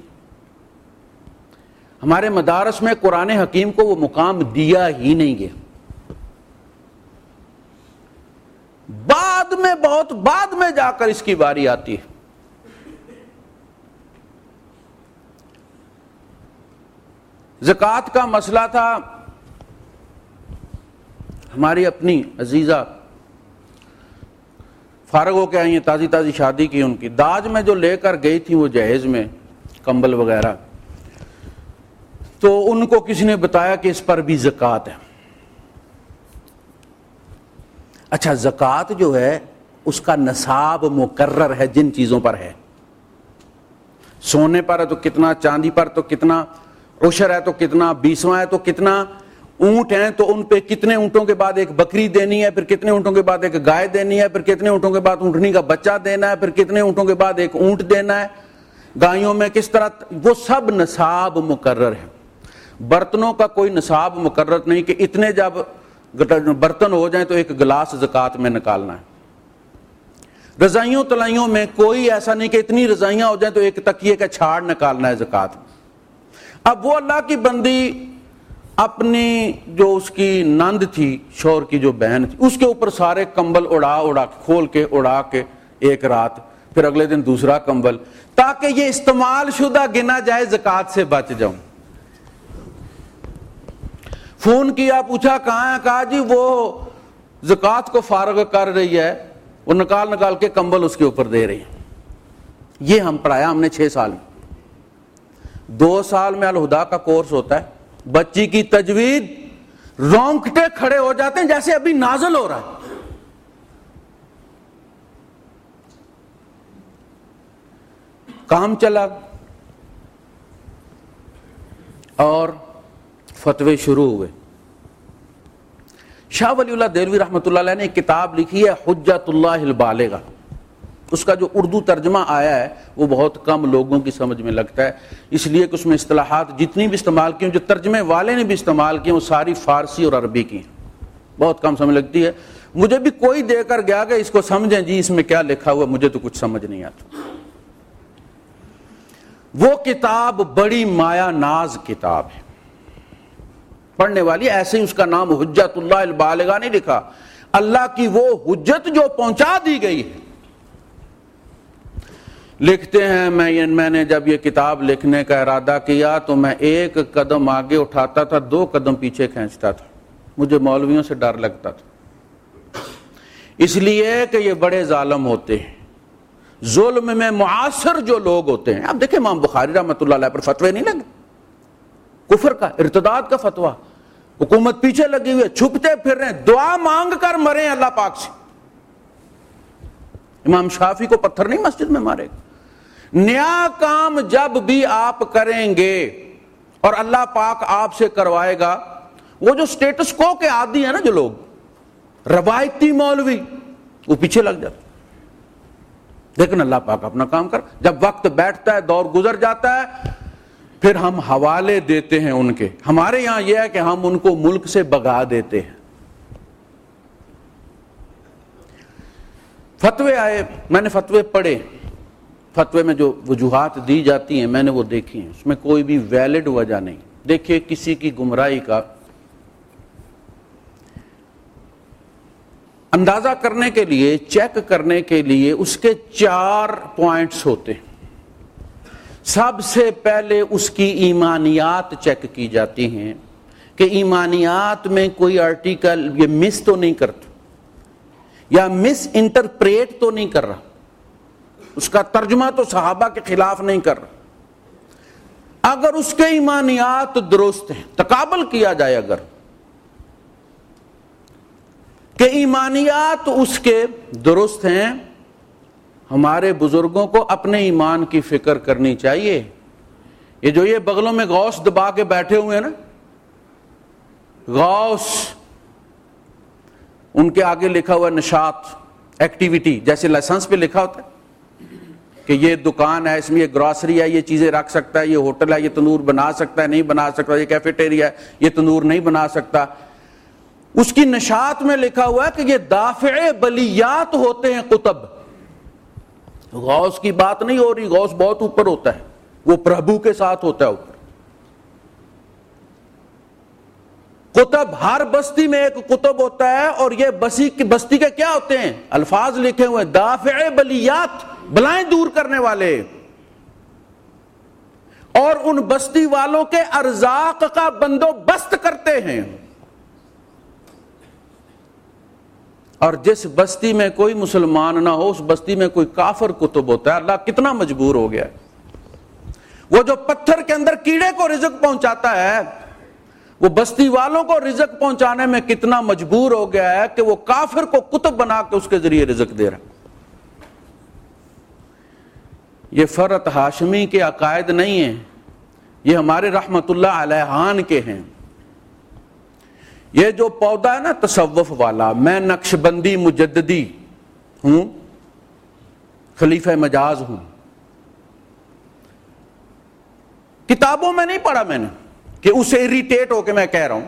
ہمارے مدارس میں قرآن حکیم کو وہ مقام دیا ہی نہیں گیا. بعد میں، بہت بعد میں جا کر اس کی باری آتی ہے. زکوٰۃ کا مسئلہ تھا، ہماری اپنی عزیزہ فارغ ہو کے آئی ہیں، تازی تازی شادی کی ان کی، داج میں جو لے کر گئی تھی وہ جہیز میں کمبل وغیرہ، تو ان کو کسی نے بتایا کہ اس پر بھی زکوٰۃ ہے. اچھا، زکوٰۃ جو ہے اس کا نصاب مقرر ہے جن چیزوں پر ہے. سونے پر ہے تو کتنا، چاندی پر تو کتنا، عشر ہے تو کتنا، 20واں ہے تو کتنا، اونٹ ہیں تو ان پہ کتنے اونٹوں کے بعد ایک بکری دینی ہے، پھر کتنے اونٹوں کے بعد ایک گائے دینی ہے، پھر کتنے اونٹوں کے بعد اونٹنی کا بچہ دینا ہے، پھر کتنے اونٹوں کے بعد ایک اونٹ دینا ہے. گایوں میں کس طرح، وہ سب نصاب مقرر ہے. برتنوں کا کوئی نصاب مقرر نہیں کہ اتنے جب برتن ہو جائیں تو ایک گلاس زکوٰۃ میں نکالنا ہے. رضائیوں تلائیوں میں کوئی ایسا نہیں کہ اتنی رضائیاں ہو جائیں تو ایک تکیے کا چھاڑ نکالنا ہے زکوٰۃ. اب وہ اللہ کی بندی اپنی جو اس کی نند تھی، شوہر کی جو بہن تھی، اس کے اوپر سارے کمبل اڑا کھول کے اڑا کے ایک رات، پھر اگلے دن دوسرا کمبل، تاکہ یہ استعمال شدہ گنا جائے، زکوٰۃ سے بچ جاؤں. فون کیا، پوچھا کہاں ہے، کہا جی وہ زکوٰۃ کو فارغ کر رہی ہے، وہ نکال کے کمبل اس کے اوپر دے رہی ہے. یہ ہم پڑھایا ہم نے 6 سال میں. 2 سال میں الہدا کا کورس ہوتا ہے، بچی کی تجوید رونگٹے کھڑے ہو جاتے ہیں جیسے ابھی نازل ہو رہا ہے. کام چلا اور فتوے شروع ہوئے. شاہ ولی اللہ دہلوی رحمۃ اللہ علیہ نے ایک کتاب لکھی ہے حجت اللہ البالغہ. اس کا جو اردو ترجمہ آیا ہے وہ بہت کم لوگوں کی سمجھ میں لگتا ہے، اس لیے کہ اس میں اصطلاحات جتنی بھی استعمال کی ہیں، جو ترجمے والے نے بھی استعمال کی ہیں، وہ ساری فارسی اور عربی کی ہیں، بہت کم سمجھ لگتی ہے. مجھے بھی کوئی دے کر گیا کہ اس کو سمجھیں جی اس میں کیا لکھا ہوا، مجھے تو کچھ سمجھ نہیں آتا. وہ کتاب بڑی مایا ناز کتاب ہے. پڑھنے والی، ایسے ہی اس کا نام حجت اللہ البالغہ نہیں لکھا، اللہ کی وہ حجت جو پہنچا دی گئی ہے۔ لکھتے ہیں میں نے جب یہ کتاب لکھنے کا ارادہ کیا تو میں 1 قدم آگے اٹھاتا تھا، 2 قدم پیچھے کھینچتا تھا، مجھے مولویوں سے ڈر لگتا تھا، اس لیے کہ یہ بڑے ظالم ہوتے ہیں، ظلم میں معاصر جو لوگ ہوتے ہیں۔ اب دیکھیں امام بخاری رحمۃ اللہ علیہ پر فتوے نہیں لگے، کفر کا، ارتداد کا فتویٰ، حکومت پیچھے لگی ہوئی ہے، چھپتے پھر رہے ہیں، دعا مانگ کر مرے اللہ پاک سے۔ امام شافعی کو پتھر نہیں مسجد میں مارے گا۔ نیا کام جب بھی آپ کریں گے اور اللہ پاک آپ سے کروائے گا، وہ جو سٹیٹس کو کے عادی ہیں نا جو لوگ روایتی مولوی، وہ پیچھے لگ جاتے، لیکن اللہ پاک اپنا کام کر، جب وقت بیٹھتا ہے، دور گزر جاتا ہے، پھر ہم حوالے دیتے ہیں ان کے۔ ہمارے یہاں یہ ہے کہ ہم ان کو ملک سے بھگا دیتے ہیں۔ فتوے آئے، میں نے فتوے پڑھے، فتوے میں جو وجوہات دی جاتی ہیں میں نے وہ دیکھی ہیں، اس میں کوئی بھی ویلڈ وجہ نہیں۔ دیکھیے کسی کی گمراہی کا اندازہ کرنے کے لیے، چیک کرنے کے لیے اس کے 4 پوائنٹس ہوتے ہیں۔ سب سے پہلے اس کی ایمانیات چیک کی جاتی ہیں کہ ایمانیات میں کوئی آرٹیکل یہ مس تو نہیں کرتا یا مس انٹرپریٹ تو نہیں کر رہا، اس کا ترجمہ تو صحابہ کے خلاف نہیں کر رہا۔ اگر اس کے ایمانیات درست ہیں، تقابل کیا جائے اگر کہ ایمانیات اس کے درست ہیں، ہمارے بزرگوں کو اپنے ایمان کی فکر کرنی چاہیے۔ یہ جو یہ بغلوں میں غوث دبا کے بیٹھے ہوئے ہیں نا، غوث، ان کے آگے لکھا ہوا نشاط، ایکٹیویٹی، جیسے لائسنس پہ لکھا ہوتا ہے کہ یہ دکان ہے، اس میں یہ گراسری ہے، یہ چیزیں رکھ سکتا ہے، یہ ہوٹل ہے، یہ تنور بنا سکتا ہے، نہیں بنا سکتا، یہ کیفیٹیریا ہے، یہ تنور نہیں بنا سکتا۔ اس کی نشاط میں لکھا ہوا ہے کہ یہ دافع بلیات ہوتے ہیں قطب۔ غوث کی بات نہیں ہو رہی، غوث بہت اوپر ہوتا ہے، وہ پربھو کے ساتھ ہوتا ہے اوپر۔ قطب، ہر بستی میں ایک قطب ہوتا ہے، اور یہ بستی کے کیا ہوتے ہیں؟ الفاظ لکھے ہوئے، دافع بلیات، بلائیں دور کرنے والے، اور ان بستی والوں کے ارزاق کا بندوبست کرتے ہیں۔ اور جس بستی میں کوئی مسلمان نہ ہو، اس بستی میں کوئی کافر قطب ہوتا ہے۔ اللہ کتنا مجبور ہو گیا ہے، وہ جو پتھر کے اندر کیڑے کو رزق پہنچاتا ہے، وہ بستی والوں کو رزق پہنچانے میں کتنا مجبور ہو گیا ہے کہ وہ کافر کو قطب بنا کے اس کے ذریعے رزق دے رہا ہے۔ یہ فرت ہاشمی کے عقائد نہیں ہیں، یہ ہمارے رحمت اللہ علیہان کے ہیں۔ یہ جو پودا ہے نا تصوف والا، میں نقشبندی مجددی ہوں، خلیفہ مجاز ہوں، کتابوں میں نہیں پڑھا میں نے کہ اسے اریٹیٹ ہو کے میں کہہ رہا ہوں۔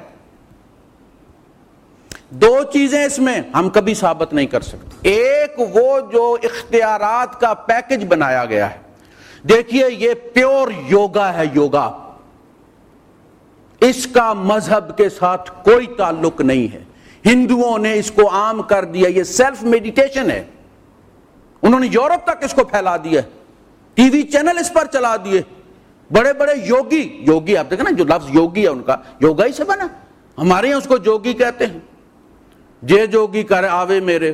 2 چیزیں اس میں ہم کبھی ثابت نہیں کر سکتے۔ ایک وہ جو اختیارات کا پیکج بنایا گیا ہے، دیکھیے یہ پیور یوگا ہے، یوگا، اس کا مذہب کے ساتھ کوئی تعلق نہیں ہے۔ ہندوؤں نے اس کو عام کر دیا، یہ سیلف میڈیٹیشن ہے، انہوں نے یورپ تک اس کو پھیلا دیا، ٹی وی چینل اس پر چلا دیے، بڑے بڑے یوگی آپ دیکھیں نا، جو لفظ یوگی ہے ان کا یوگا ہی سے بنا، ہمارے یہاں اس کو جوگی کہتے ہیں۔ جے جوگی کر آوے میرے،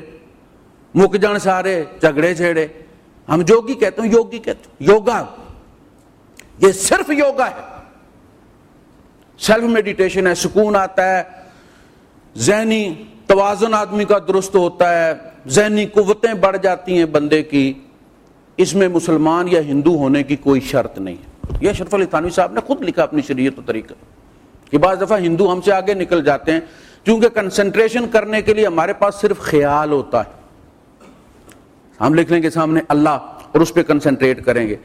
مک جان سارے جھگڑے چھیڑے، ہم جوگی کہتے ہیں، یوگی کہتے ہیں۔ یوگا یہ صرف یوگا ہے، سیلف میڈیٹیشن ہے، سکون آتا ہے، ذہنی توازن آدمی کا درست ہوتا ہے، ذہنی قوتیں بڑھ جاتی ہیں بندے کی۔ اس میں مسلمان یا ہندو ہونے کی کوئی شرط نہیں ہے۔ یہ اشرف علی تھانوی صاحب نے خود لکھا اپنی شریعت و طریقہ کہ بعض دفعہ ہندو ہم سے آگے نکل جاتے ہیں، کیونکہ کنسنٹریشن کرنے کے لیے ہمارے پاس صرف خیال ہوتا ہے، ہم لکھ لیں گے سامنے اللہ اور اس پہ کنسنٹریٹ کریں گے،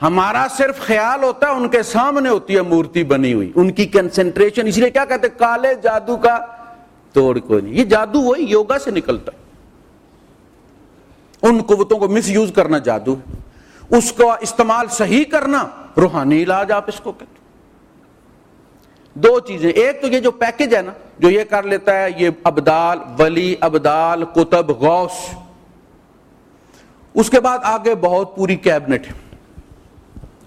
ہمارا صرف خیال ہوتا ہے، ان کے سامنے ہوتی ہے مورتی بنی ہوئی، ان کی کنسنٹریشن، اس لیے کیا کہتے ہیں کالے جادو کا توڑ کوئی نہیں۔ یہ جادو وہی یوگا سے نکلتا ہے، ان قوتوں کو مس یوز کرنا جادو ہے، اس کو استعمال صحیح کرنا روحانی علاج آپ اس کو کہتے ہیں۔ دو چیزیں، ایک تو یہ جو پیکج ہے نا، جو یہ کر لیتا ہے، یہ ابدال، ولی، ابدال، قطب، غوث، اس کے بعد آگے بہت پوری کیبنٹ ہے۔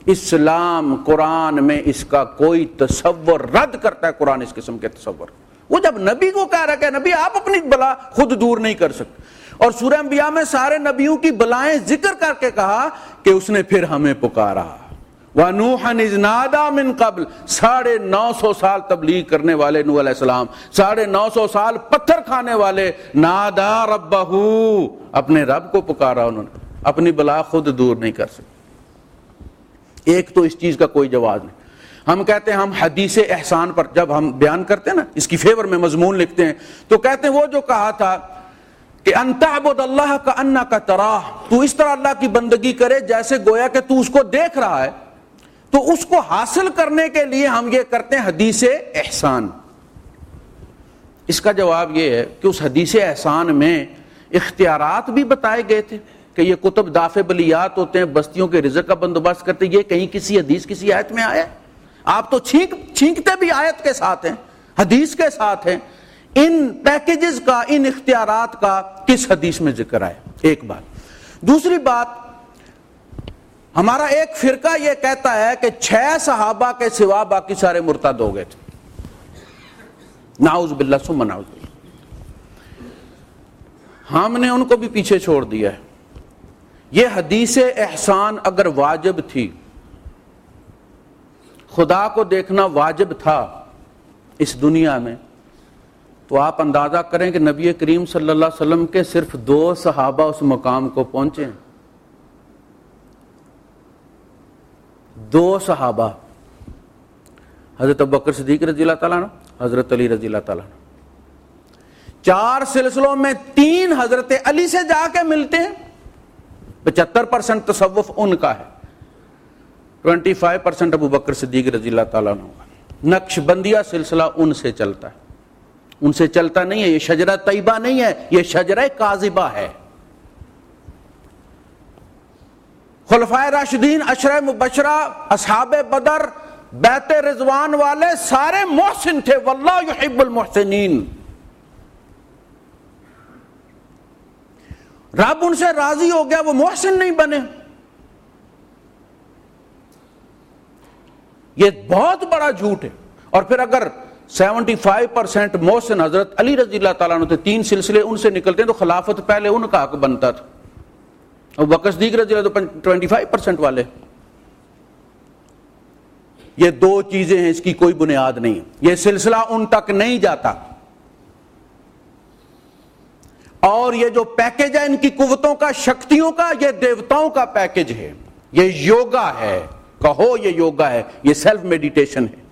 اسلام قرآن میں اس کا کوئی تصور رد کرتا ہے، قرآن اس قسم کے تصور۔ وہ جب نبی کو کہہ رہا ہے کہ نبی آپ اپنی بلا خود دور نہیں کر سکتے، اور سورہ انبیاء میں سارے نبیوں کی بلائیں ذکر کر کے کہا کہ اس نے پھر ہمیں پکارا۔ وَنُوحًا إِذْ نَادَىٰ مِن قَبْلُ، 950 سال تبلیغ کرنے والے نوح علیہ السلام، 950 سال پتھر کھانے والے، نَادَىٰ رَبَّهُ، اپنے رب کو پکارا انہوں نے، اپنی بلا خود دور نہیں کر سکتے۔ ایک تو اس چیز کا کوئی جواز نہیں۔ ہم کہتے ہیں، ہم حدیث احسان پر جب ہم بیان کرتے ہیں نا، اس کی فیور میں مضمون لکھتے ہیں، تو کہتے ہیں وہ جو کہا تھا کہ ان تعبد اللہ کأنک تراہ، تو اس طرح اللہ کی بندگی کرے جیسے گویا کہ تو اس کو دیکھ رہا ہے، تو اس کو حاصل کرنے کے لیے ہم یہ کرتے ہیں حدیث احسان۔ اس کا جواب یہ ہے کہ اس حدیث احسان میں اختیارات بھی بتائے گئے تھے کہ یہ کتب دافع بلیات ہوتے ہیں، بستیوں کے رزق کا بندوبست کرتے، یہ کہیں کسی حدیث کسی آیت میں آیا ہے؟ آپ تو چھینکتے بھی آیت کے ساتھ ہیں، حدیث کے ساتھ ہیں، ان پیکیجز کا، ان اختیارات کا کس حدیث میں ذکر آئے؟ ایک بات۔ دوسری بات، ہمارا ایک فرقہ یہ کہتا ہے کہ 6 صحابہ کے سوا باقی سارے مرتد ہو گئے تھے، نعوذ باللہ ثم نعوذ باللہ۔ ہم نے ان کو بھی پیچھے چھوڑ دیا ہے۔ یہ حدیث احسان اگر واجب تھی، خدا کو دیکھنا واجب تھا اس دنیا میں، تو آپ اندازہ کریں کہ نبی کریم صلی اللہ علیہ وسلم کے صرف 2 صحابہ اس مقام کو پہنچے ہیں۔ 2 صحابہ، حضرت ابوبکر صدیق رضی اللہ تعالیٰ عنہ، حضرت علی رضی اللہ تعالیٰ عنہ۔ 4 سلسلوں میں 3 حضرت علی سے جا کے ملتے ہیں، 75% تصوف ان کا ہے، 25% ابوبکر صدیق رضی اللہ تعالیٰ عنہ کا۔ نقش بندیہ سلسلہ ان سے چلتا ہے، ان سے چلتا نہیں ہے، یہ شجرہ طیبہ نہیں ہے، یہ شجرہ کاذبہ ہے۔ خلفائے راشدین، عشرہ مبشرہ، اصحاب بدر، بیت رضوان والے سارے محسن تھے، واللہ یحب المحسنین۔ رب ان سے راضی ہو گیا، وہ محسن نہیں بنے۔ یہ بہت بڑا جھوٹ ہے۔ اور پھر اگر 75% محسن حضرت علی رضی اللہ تعالیٰ عنہ تھے، 3 سلسلے ان سے نکلتے ہیں، تو خلافت پہلے ان کا حق بنتا تھا۔ ابوبکر صدیق رضی اللہ تو 25% والے۔ یہ 2 چیزیں ہیں، اس کی کوئی بنیاد نہیں ہے، یہ سلسلہ ان تک نہیں جاتا۔ اور یہ جو پیکج ہے ان کی قوتوں کا، شکتیوں کا، یہ دیوتاؤں کا پیکج ہے، یہ یوگا ہے، کہو یہ یوگا ہے، یہ سیلف میڈیٹیشن ہے،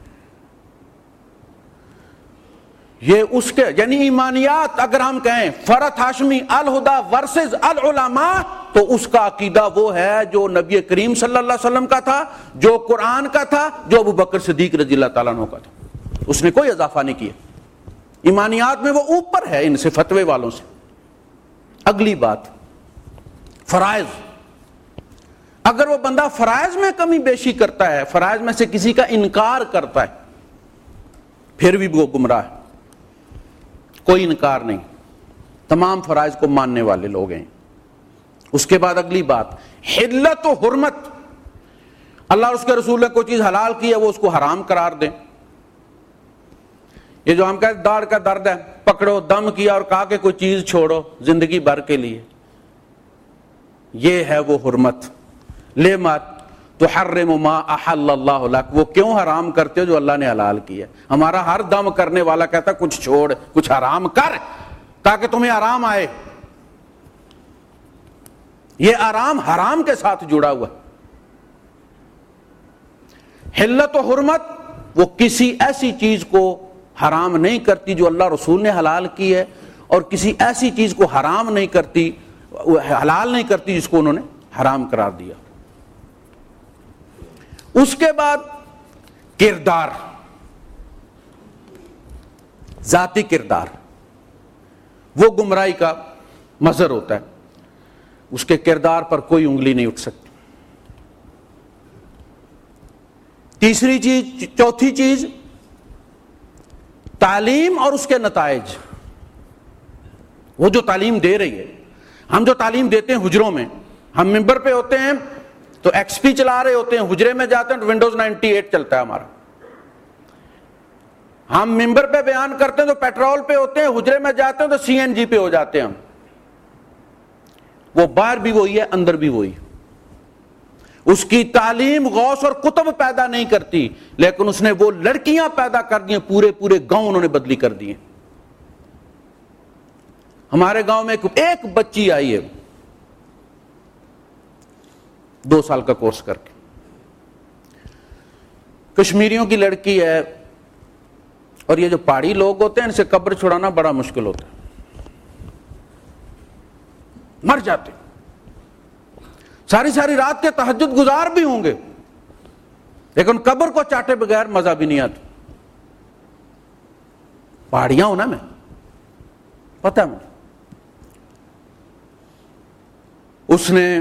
یہ اس کے یعنی ایمانیات۔ اگر ہم کہیں فرت ہاشمی الہدا ورسز العلماء، تو اس کا عقیدہ وہ ہے جو نبی کریم صلی اللہ علیہ وسلم کا تھا، جو قرآن کا تھا، جو ابوبکر صدیق رضی اللہ تعالیٰ عنہ کا تھا۔ اس نے کوئی اضافہ نہیں کیا، ایمانیات میں وہ اوپر ہے ان سے، فتوے والوں سے۔ اگلی بات، فرائض۔ اگر وہ بندہ فرائض میں کمی بیشی کرتا ہے، فرائض میں سے کسی کا انکار کرتا ہے، پھر بھی وہ گمراہ ہے، کوئی انکار نہیں، تمام فرائض کو ماننے والے لوگ ہیں۔ اس کے بعد اگلی بات، حلت و حرمت۔ اللہ اور اس کے رسول نے کوئی چیز حلال کی ہے، وہ اس کو حرام قرار دیں۔ یہ جو ہم کہتے داڑھ کا درد ہے، پکڑو، دم کیا اور کہا کہ کوئی چیز چھوڑو زندگی بھر کے لیے، یہ ہے وہ حرمت۔ لما تحرم ما احل اللہ لک، وہ کیوں حرام کرتے ہو جو اللہ نے حلال کیا؟ ہمارا ہر دم کرنے والا کہتا کچھ چھوڑ، کچھ حرام کر تاکہ تمہیں آرام آئے۔ یہ آرام حرام کے ساتھ جڑا ہوا۔ حلت و حرمت، وہ کسی ایسی چیز کو حرام نہیں کرتی جو اللہ رسول نے حلال کی ہے، اور کسی ایسی چیز کو حرام نہیں کرتی، حلال نہیں کرتی جس کو انہوں نے حرام قرار دیا۔ اس کے بعد کردار، ذاتی کردار، وہ گمراہی کا مظہر ہوتا ہے، اس کے کردار پر کوئی انگلی نہیں اٹھ سکتی۔ تیسری چیز، چوتھی چیز، تعلیم اور اس کے نتائج. وہ جو تعلیم دے رہی ہے، ہم جو تعلیم دیتے ہیں حجروں میں، ہم ممبر پہ ہوتے ہیں تو ایکس پی چلا رہے ہوتے ہیں، حجرے میں جاتے ہیں تو ونڈوز 98 چلتا ہے ہمارا. ہم ممبر پہ بیان کرتے ہیں تو پیٹرول پہ ہوتے ہیں، حجرے میں جاتے ہیں تو سی این جی پہ ہو جاتے ہیں ہم. وہ باہر بھی وہی ہے، اندر بھی وہی. اس کی تعلیم غوث اور قطب پیدا نہیں کرتی، لیکن اس نے وہ لڑکیاں پیدا کر دی ہیں، پورے پورے گاؤں انہوں نے بدلی کر دیے. ہمارے گاؤں میں ایک بچی آئی ہے 2 سال کا کورس کر کے، کشمیریوں کی لڑکی ہے. اور یہ جو پہاڑی لوگ ہوتے ہیں ان سے قبر چھڑانا بڑا مشکل ہوتا ہے، مر جاتے. ساری ساری رات کے تہجد گزار بھی ہوں گے لیکن قبر کو چاٹے بغیر مزہ بھی نہیں آتا. پہاڑیاں ہوں نا، میں پتہ ہے مجھے. اس نے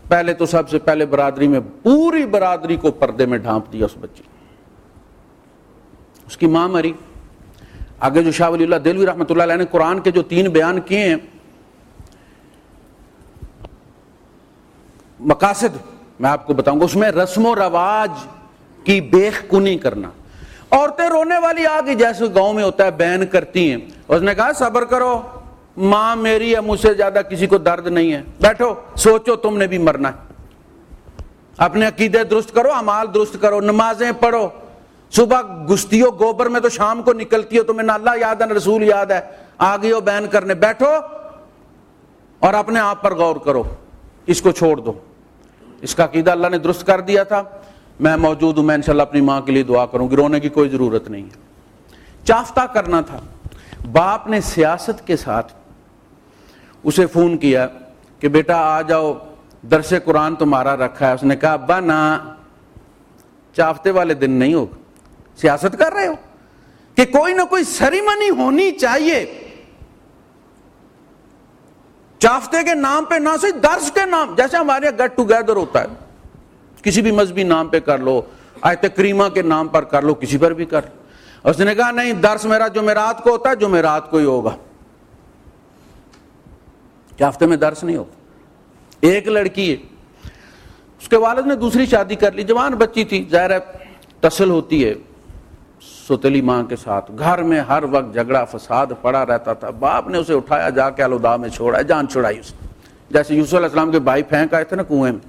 پہلے تو سب سے پہلے برادری میں پوری برادری کو پردے میں ڈھانپ دیا. اس بچی، اس کی ماں مری. آگے جو شاہ ولی اللہ دہلوی رحمۃ اللہ علیہ نے قرآن کے جو 3 بیان کیے ہیں مقاصد، میں آپ کو بتاؤں گا. اس میں رسم و رواج کی بیخ کنی کرنا. عورتیں رونے والی آ گئی جیسے گاؤں میں ہوتا ہے، بین کرتی ہیں. اس نے کہا صبر کرو، ماں میری ہے، مجھ سے زیادہ کسی کو درد نہیں ہے. بیٹھو، سوچو تم نے بھی مرنا ہے. اپنے عقیدے درست کرو، اعمال درست کرو، نمازیں پڑھو. صبح گستی ہو گوبر میں تو شام کو نکلتی ہو، تمہیں نہ اللہ یاد ہے نہ رسول یاد ہے، آ گئی ہو بین کرنے. بیٹھو اور اپنے آپ پر غور کرو، اس کو چھوڑ دو. اس کا عقیدہ اللہ نے درست کر دیا تھا. میں موجود ہوں، میں انشاءاللہ اپنی ماں کے لیے دعا کروں گی، رونے کی کوئی ضرورت نہیں ہے. چافتہ کرنا تھا. باپ نے سیاست کے ساتھ اسے فون کیا کہ بیٹا آ جاؤ، درس قرآن تمہارا رکھا ہے. اس نے کہا ابا نہ، چافتے والے دن نہیں ہوگا. سیاست کر رہے ہو کہ کوئی نہ کوئی سیریمنی ہونی چاہیے. چافتے کے نام پہ نہ صرف درس کے نام، جیسے ہمارے گیٹ ٹوگیدر ہوتا ہے، کسی بھی مذہبی نام پہ کر لو، آیت کریمہ کے نام پر کر لو، کسی پر بھی کر لو. اس نے کہا نہیں، درس میرا جمعرات کو ہوتا ہے، جمعرات کو ہی ہوگا، چافتے میں درس نہیں ہوگا. ایک لڑکی ہے، اس کے والد نے دوسری شادی کر لی، جوان بچی تھی، ظاہر ہے تصل ہوتی ہے سوتیلی ماں کے ساتھ. گھر میں ہر وقت جھگڑا فساد پڑا رہتا تھا. باپ نے اسے اٹھایا، جا کے الوداع میں چھوڑا، جان چھڑائی اس نے، جیسے یوسف علیہ السلام کے بھائی پھینک آئے تھے نا کنویں میں،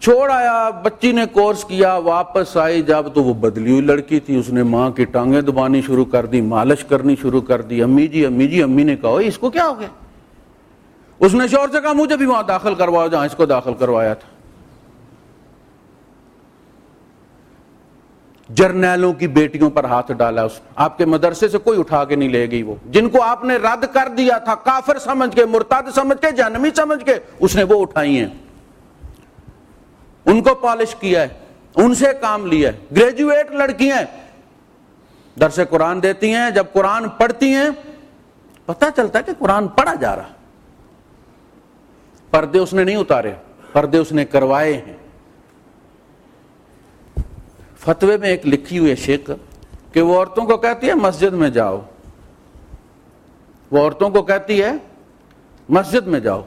چھوڑ آیا. بچی نے کورس کیا، واپس آئی جب تو وہ بدلی ہوئی لڑکی تھی. اس نے ماں کی ٹانگیں دبانی شروع کر دی، مالش کرنی شروع کر دی. امی جی امی جی. امی نے کہا اس کو کیا ہو گیا؟ اس نے شوہر سے کہا مجھے بھی وہاں داخل کرواؤ جہاں اس کو داخل کروایا تھا. جرنیلوں کی بیٹیوں پر ہاتھ ڈالا اس نے. آپ کے مدرسے سے کوئی اٹھا کے نہیں لے گئی. وہ جن کو آپ نے رد کر دیا تھا کافر سمجھ کے، مرتد سمجھ کے، جہنمی سمجھ کے، اس نے وہ اٹھائی ہیں، ان کو پالش کیا ہے، ان سے کام لیا ہے. گریجویٹ لڑکیاں درس قرآن دیتی ہیں. جب قرآن پڑھتی ہیں پتہ چلتا ہے کہ قرآن پڑھا جا رہا. پردے اس نے نہیں اتارے، پردے اس نے کروائے ہیں. فتوے میں ایک لکھی ہوئی ہے شیخ کہ وہ عورتوں کو کہتی ہے مسجد میں جاؤ، وہ عورتوں کو کہتی ہے مسجد میں جاؤ.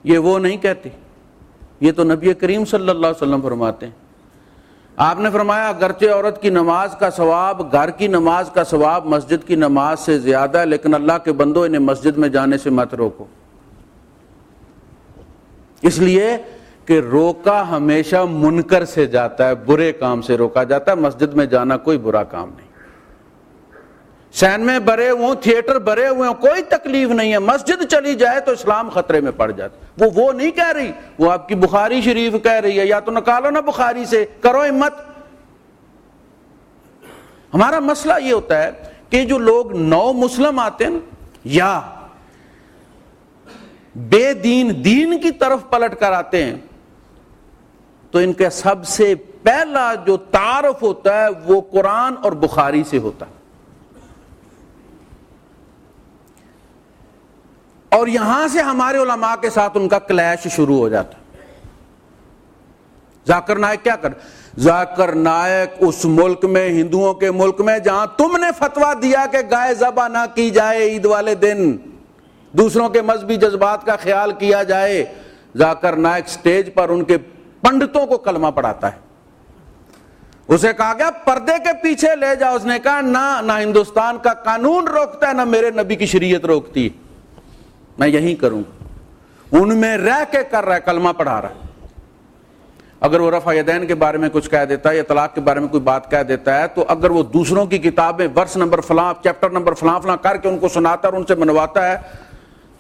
یہ وہ نہیں کہتی، یہ تو نبی کریم صلی اللہ علیہ وسلم فرماتے ہیں. آپ نے فرمایا اگرچہ عورت کی نماز کا ثواب، گھر کی نماز کا ثواب مسجد کی نماز سے زیادہ ہے، لیکن اللہ کے بندو انہیں مسجد میں جانے سے مت روکو. اس لیے کہ روکا ہمیشہ منکر سے جاتا ہے، برے کام سے روکا جاتا ہے. مسجد میں جانا کوئی برا کام نہیں. سینمے بھرے ہوئے، تھیٹر بھرے ہوئے، کوئی تکلیف نہیں ہے. مسجد چلی جائے تو اسلام خطرے میں پڑ جاتا. وہ نہیں کہہ رہی، وہ آپ کی بخاری شریف کہہ رہی ہے. یا تو نکالو نا بخاری سے، کرو ہمت. ہمارا مسئلہ یہ ہوتا ہے کہ جو لوگ نو مسلم آتے ہیں یا بے دین کی طرف پلٹ کر آتے ہیں تو ان کا سب سے پہلا جو تعارف ہوتا ہے وہ قرآن اور بخاری سے ہوتا ہے. اور یہاں سے ہمارے علماء کے ساتھ ان کا کلیش شروع ہو جاتا ہے. ذاکر نائک کیا کر، ذاکر نائک اس ملک میں، ہندوؤں کے ملک میں جہاں تم نے فتویٰ دیا کہ گائے ذبح نہ کی جائے عید والے دن، دوسروں کے مذہبی جذبات کا خیال کیا جائے، ذاکر نائک سٹیج پر ان کے پنڈتوں کو کلمہ پڑھاتا ہے۔ اسے کہا گیا پردے کے پیچھے لے جاؤ، اس نے کہا نہ ہندوستان کا قانون روکتا ہے نہ میرے نبی کی شریعت روکتی ہے، میں یہی کروں گا۔ ان میں رہ کے کر رہا ہے، کلمہ پڑھا رہا ہے۔ اگر وہ رفع یدین کے بارے میں کچھ کہہ دیتا ہے یا طلاق کے بارے میں کوئی بات کہہ دیتا ہے تو اگر وہ دوسروں کی کتابیں ورس نمبر فلاں چیپٹر نمبر فلاں فلاں کر کے ان کو سناتا ہے اور ان سے منواتا ہے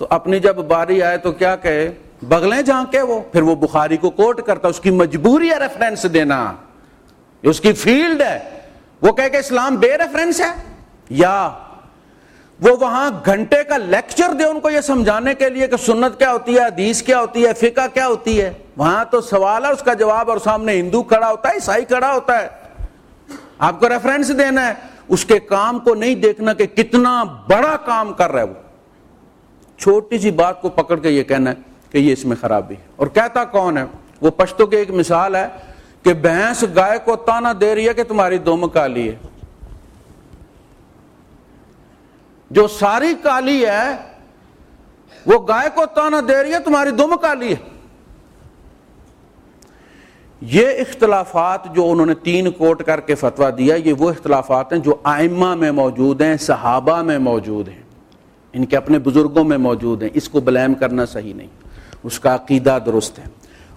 تو اپنی جب باری آئے تو کیا کہے؟ بغلیں جھانکے وہ، پھر وہ بخاری کو کوٹ کرتا، اس کی مجبوری ہے ریفرنس دینا، اس کی فیلڈ ہے۔ وہ کہے کہ اسلام بے ریفرنس ہے، یا وہ وہاں گھنٹے کا لیکچر دے ان کو یہ سمجھانے کے لیے کہ سنت کیا ہوتی ہے، حدیث کیا ہوتی ہے، فقہ کیا ہوتی ہے۔ وہاں تو سوال ہے، اس کا جواب، اور سامنے ہندو کھڑا ہوتا ہے، عیسائی کھڑا ہوتا ہے، آپ کو ریفرنس دینا ہے، اس کے کام کو نہیں دیکھنا کہ کتنا بڑا کام کر رہا ہے۔ وہ چھوٹی سی بات کو پکڑ کے یہ کہنا ہے کہ یہ اس میں خرابی ہے۔ اور کہتا کون ہے؟ وہ پشتو کی ایک مثال ہے کہ بھینس گائے کو تانا دے رہی ہے کہ تمہاری دم کالی ہے۔ جو ساری کالی ہے وہ گائے کو تانا دے رہی ہے تمہاری دم کالی ہے۔ یہ اختلافات جو انہوں نے 3 کوٹ کر کے فتویٰ دیا، یہ وہ اختلافات ہیں جو ائمہ میں موجود ہیں، صحابہ میں موجود ہیں، ان کے اپنے بزرگوں میں موجود ہیں۔ اس کو بلیم کرنا صحیح نہیں۔ اس کا عقیدہ درست ہے،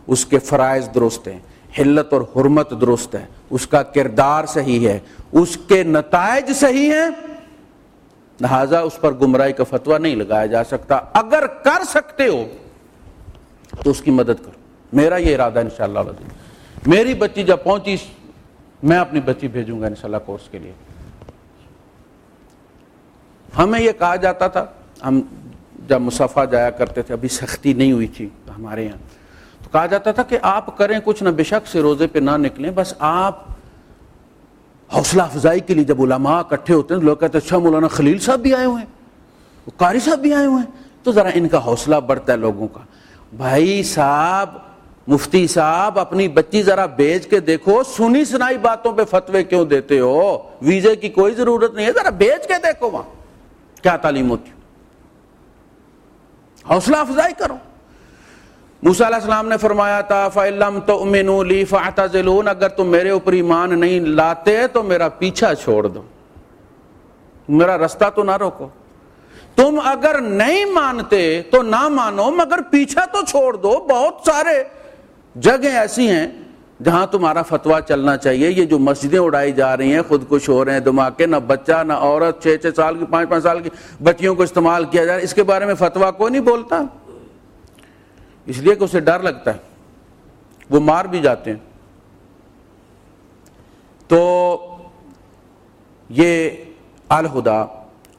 اس کے فرائض درست ہیں، حلت اور حرمت درست ہے، اس کا کردار صحیح ہے، اس کے نتائج صحیح ہیں، لہذا اس پر گمراہی کا فتویٰ نہیں لگایا جا سکتا۔ اگر کر سکتے ہو تو اس کی مدد کرو۔ میرا یہ ارادہ انشاءاللہ العظیم، میری بچی جب پہنچی میں اپنی بچی بھیجوں گا انشاءاللہ کورس کے لیے۔ ہمیں یہ کہا جاتا تھا، ہم جب مصطفیٰ جایا کرتے تھے، ابھی سختی نہیں ہوئی تھی ہمارے یہاں، تو کہا جاتا تھا کہ آپ کریں کچھ نہ، بے شک سے روزے پہ نہ نکلیں، بس آپ حوصلہ افزائی کے لیے جب علماء اکٹھے ہوتے ہیں لوگ کہتے ہیں اچھا مولانا خلیل صاحب بھی آئے ہوئے ہیں، قاری صاحب بھی آئے ہوئے ہیں، تو ذرا ان کا حوصلہ بڑھتا ہے لوگوں کا۔ بھائی صاحب، مفتی صاحب، اپنی بچی ذرا بھیج کے دیکھو، سنی سنائی باتوں پہ فتوے کیوں دیتے ہو؟ ویزے کی کوئی ضرورت نہیں ہے، ذرا بھیج کے دیکھو وہاں کیا تعلیم ہوتی، حوصلہ افزائی کرو۔ موسیٰ علیہ السلام نے فرمایا تھا فَإِن لَّمْ تُؤْمِنُوا لِي فَاعْتَزِلُونِ، اگر تم میرے اوپر ایمان نہیں لاتے تو میرا پیچھا چھوڑ دو، میرا رستہ تو نہ روکو۔ تم اگر نہیں مانتے تو نہ مانو، مگر پیچھا تو چھوڑ دو۔ بہت سارے جگہیں ایسی ہیں جہاں تمہارا فتویٰ چلنا چاہیے۔ یہ جو مسجدیں اڑائی جا رہی ہیں، خودکش ہو رہے ہیں دھماکے، نہ بچہ نہ عورت، 6 سال کی 5 سال کی بچیوں کو استعمال کیا جا رہا ہے، اس کے بارے میں فتویٰ کوئی نہیں بولتا، اس لیے کہ اسے ڈر لگتا ہے، وہ مار بھی جاتے ہیں۔ تو یہ الہدیٰ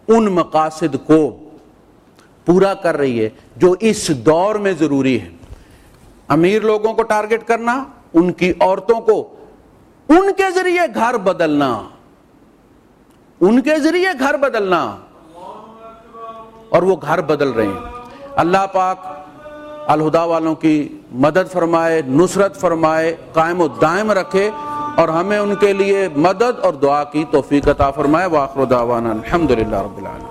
ان مقاصد کو پورا کر رہی ہے جو اس دور میں ضروری ہے۔ امیر لوگوں کو ٹارگٹ کرنا، ان کی عورتوں کو ان کے ذریعے گھر بدلنا، ان کے ذریعے گھر بدلنا، اور وہ گھر بدل رہے ہیں۔ اللہ پاک الہدیٰ والوں کی مدد فرمائے، نصرت فرمائے، قائم و دائم رکھے، اور ہمیں ان کے لیے مدد اور دعا کی توفیق عطا فرمائے۔ وآخر دعوانا الحمدللہ رب العالمین۔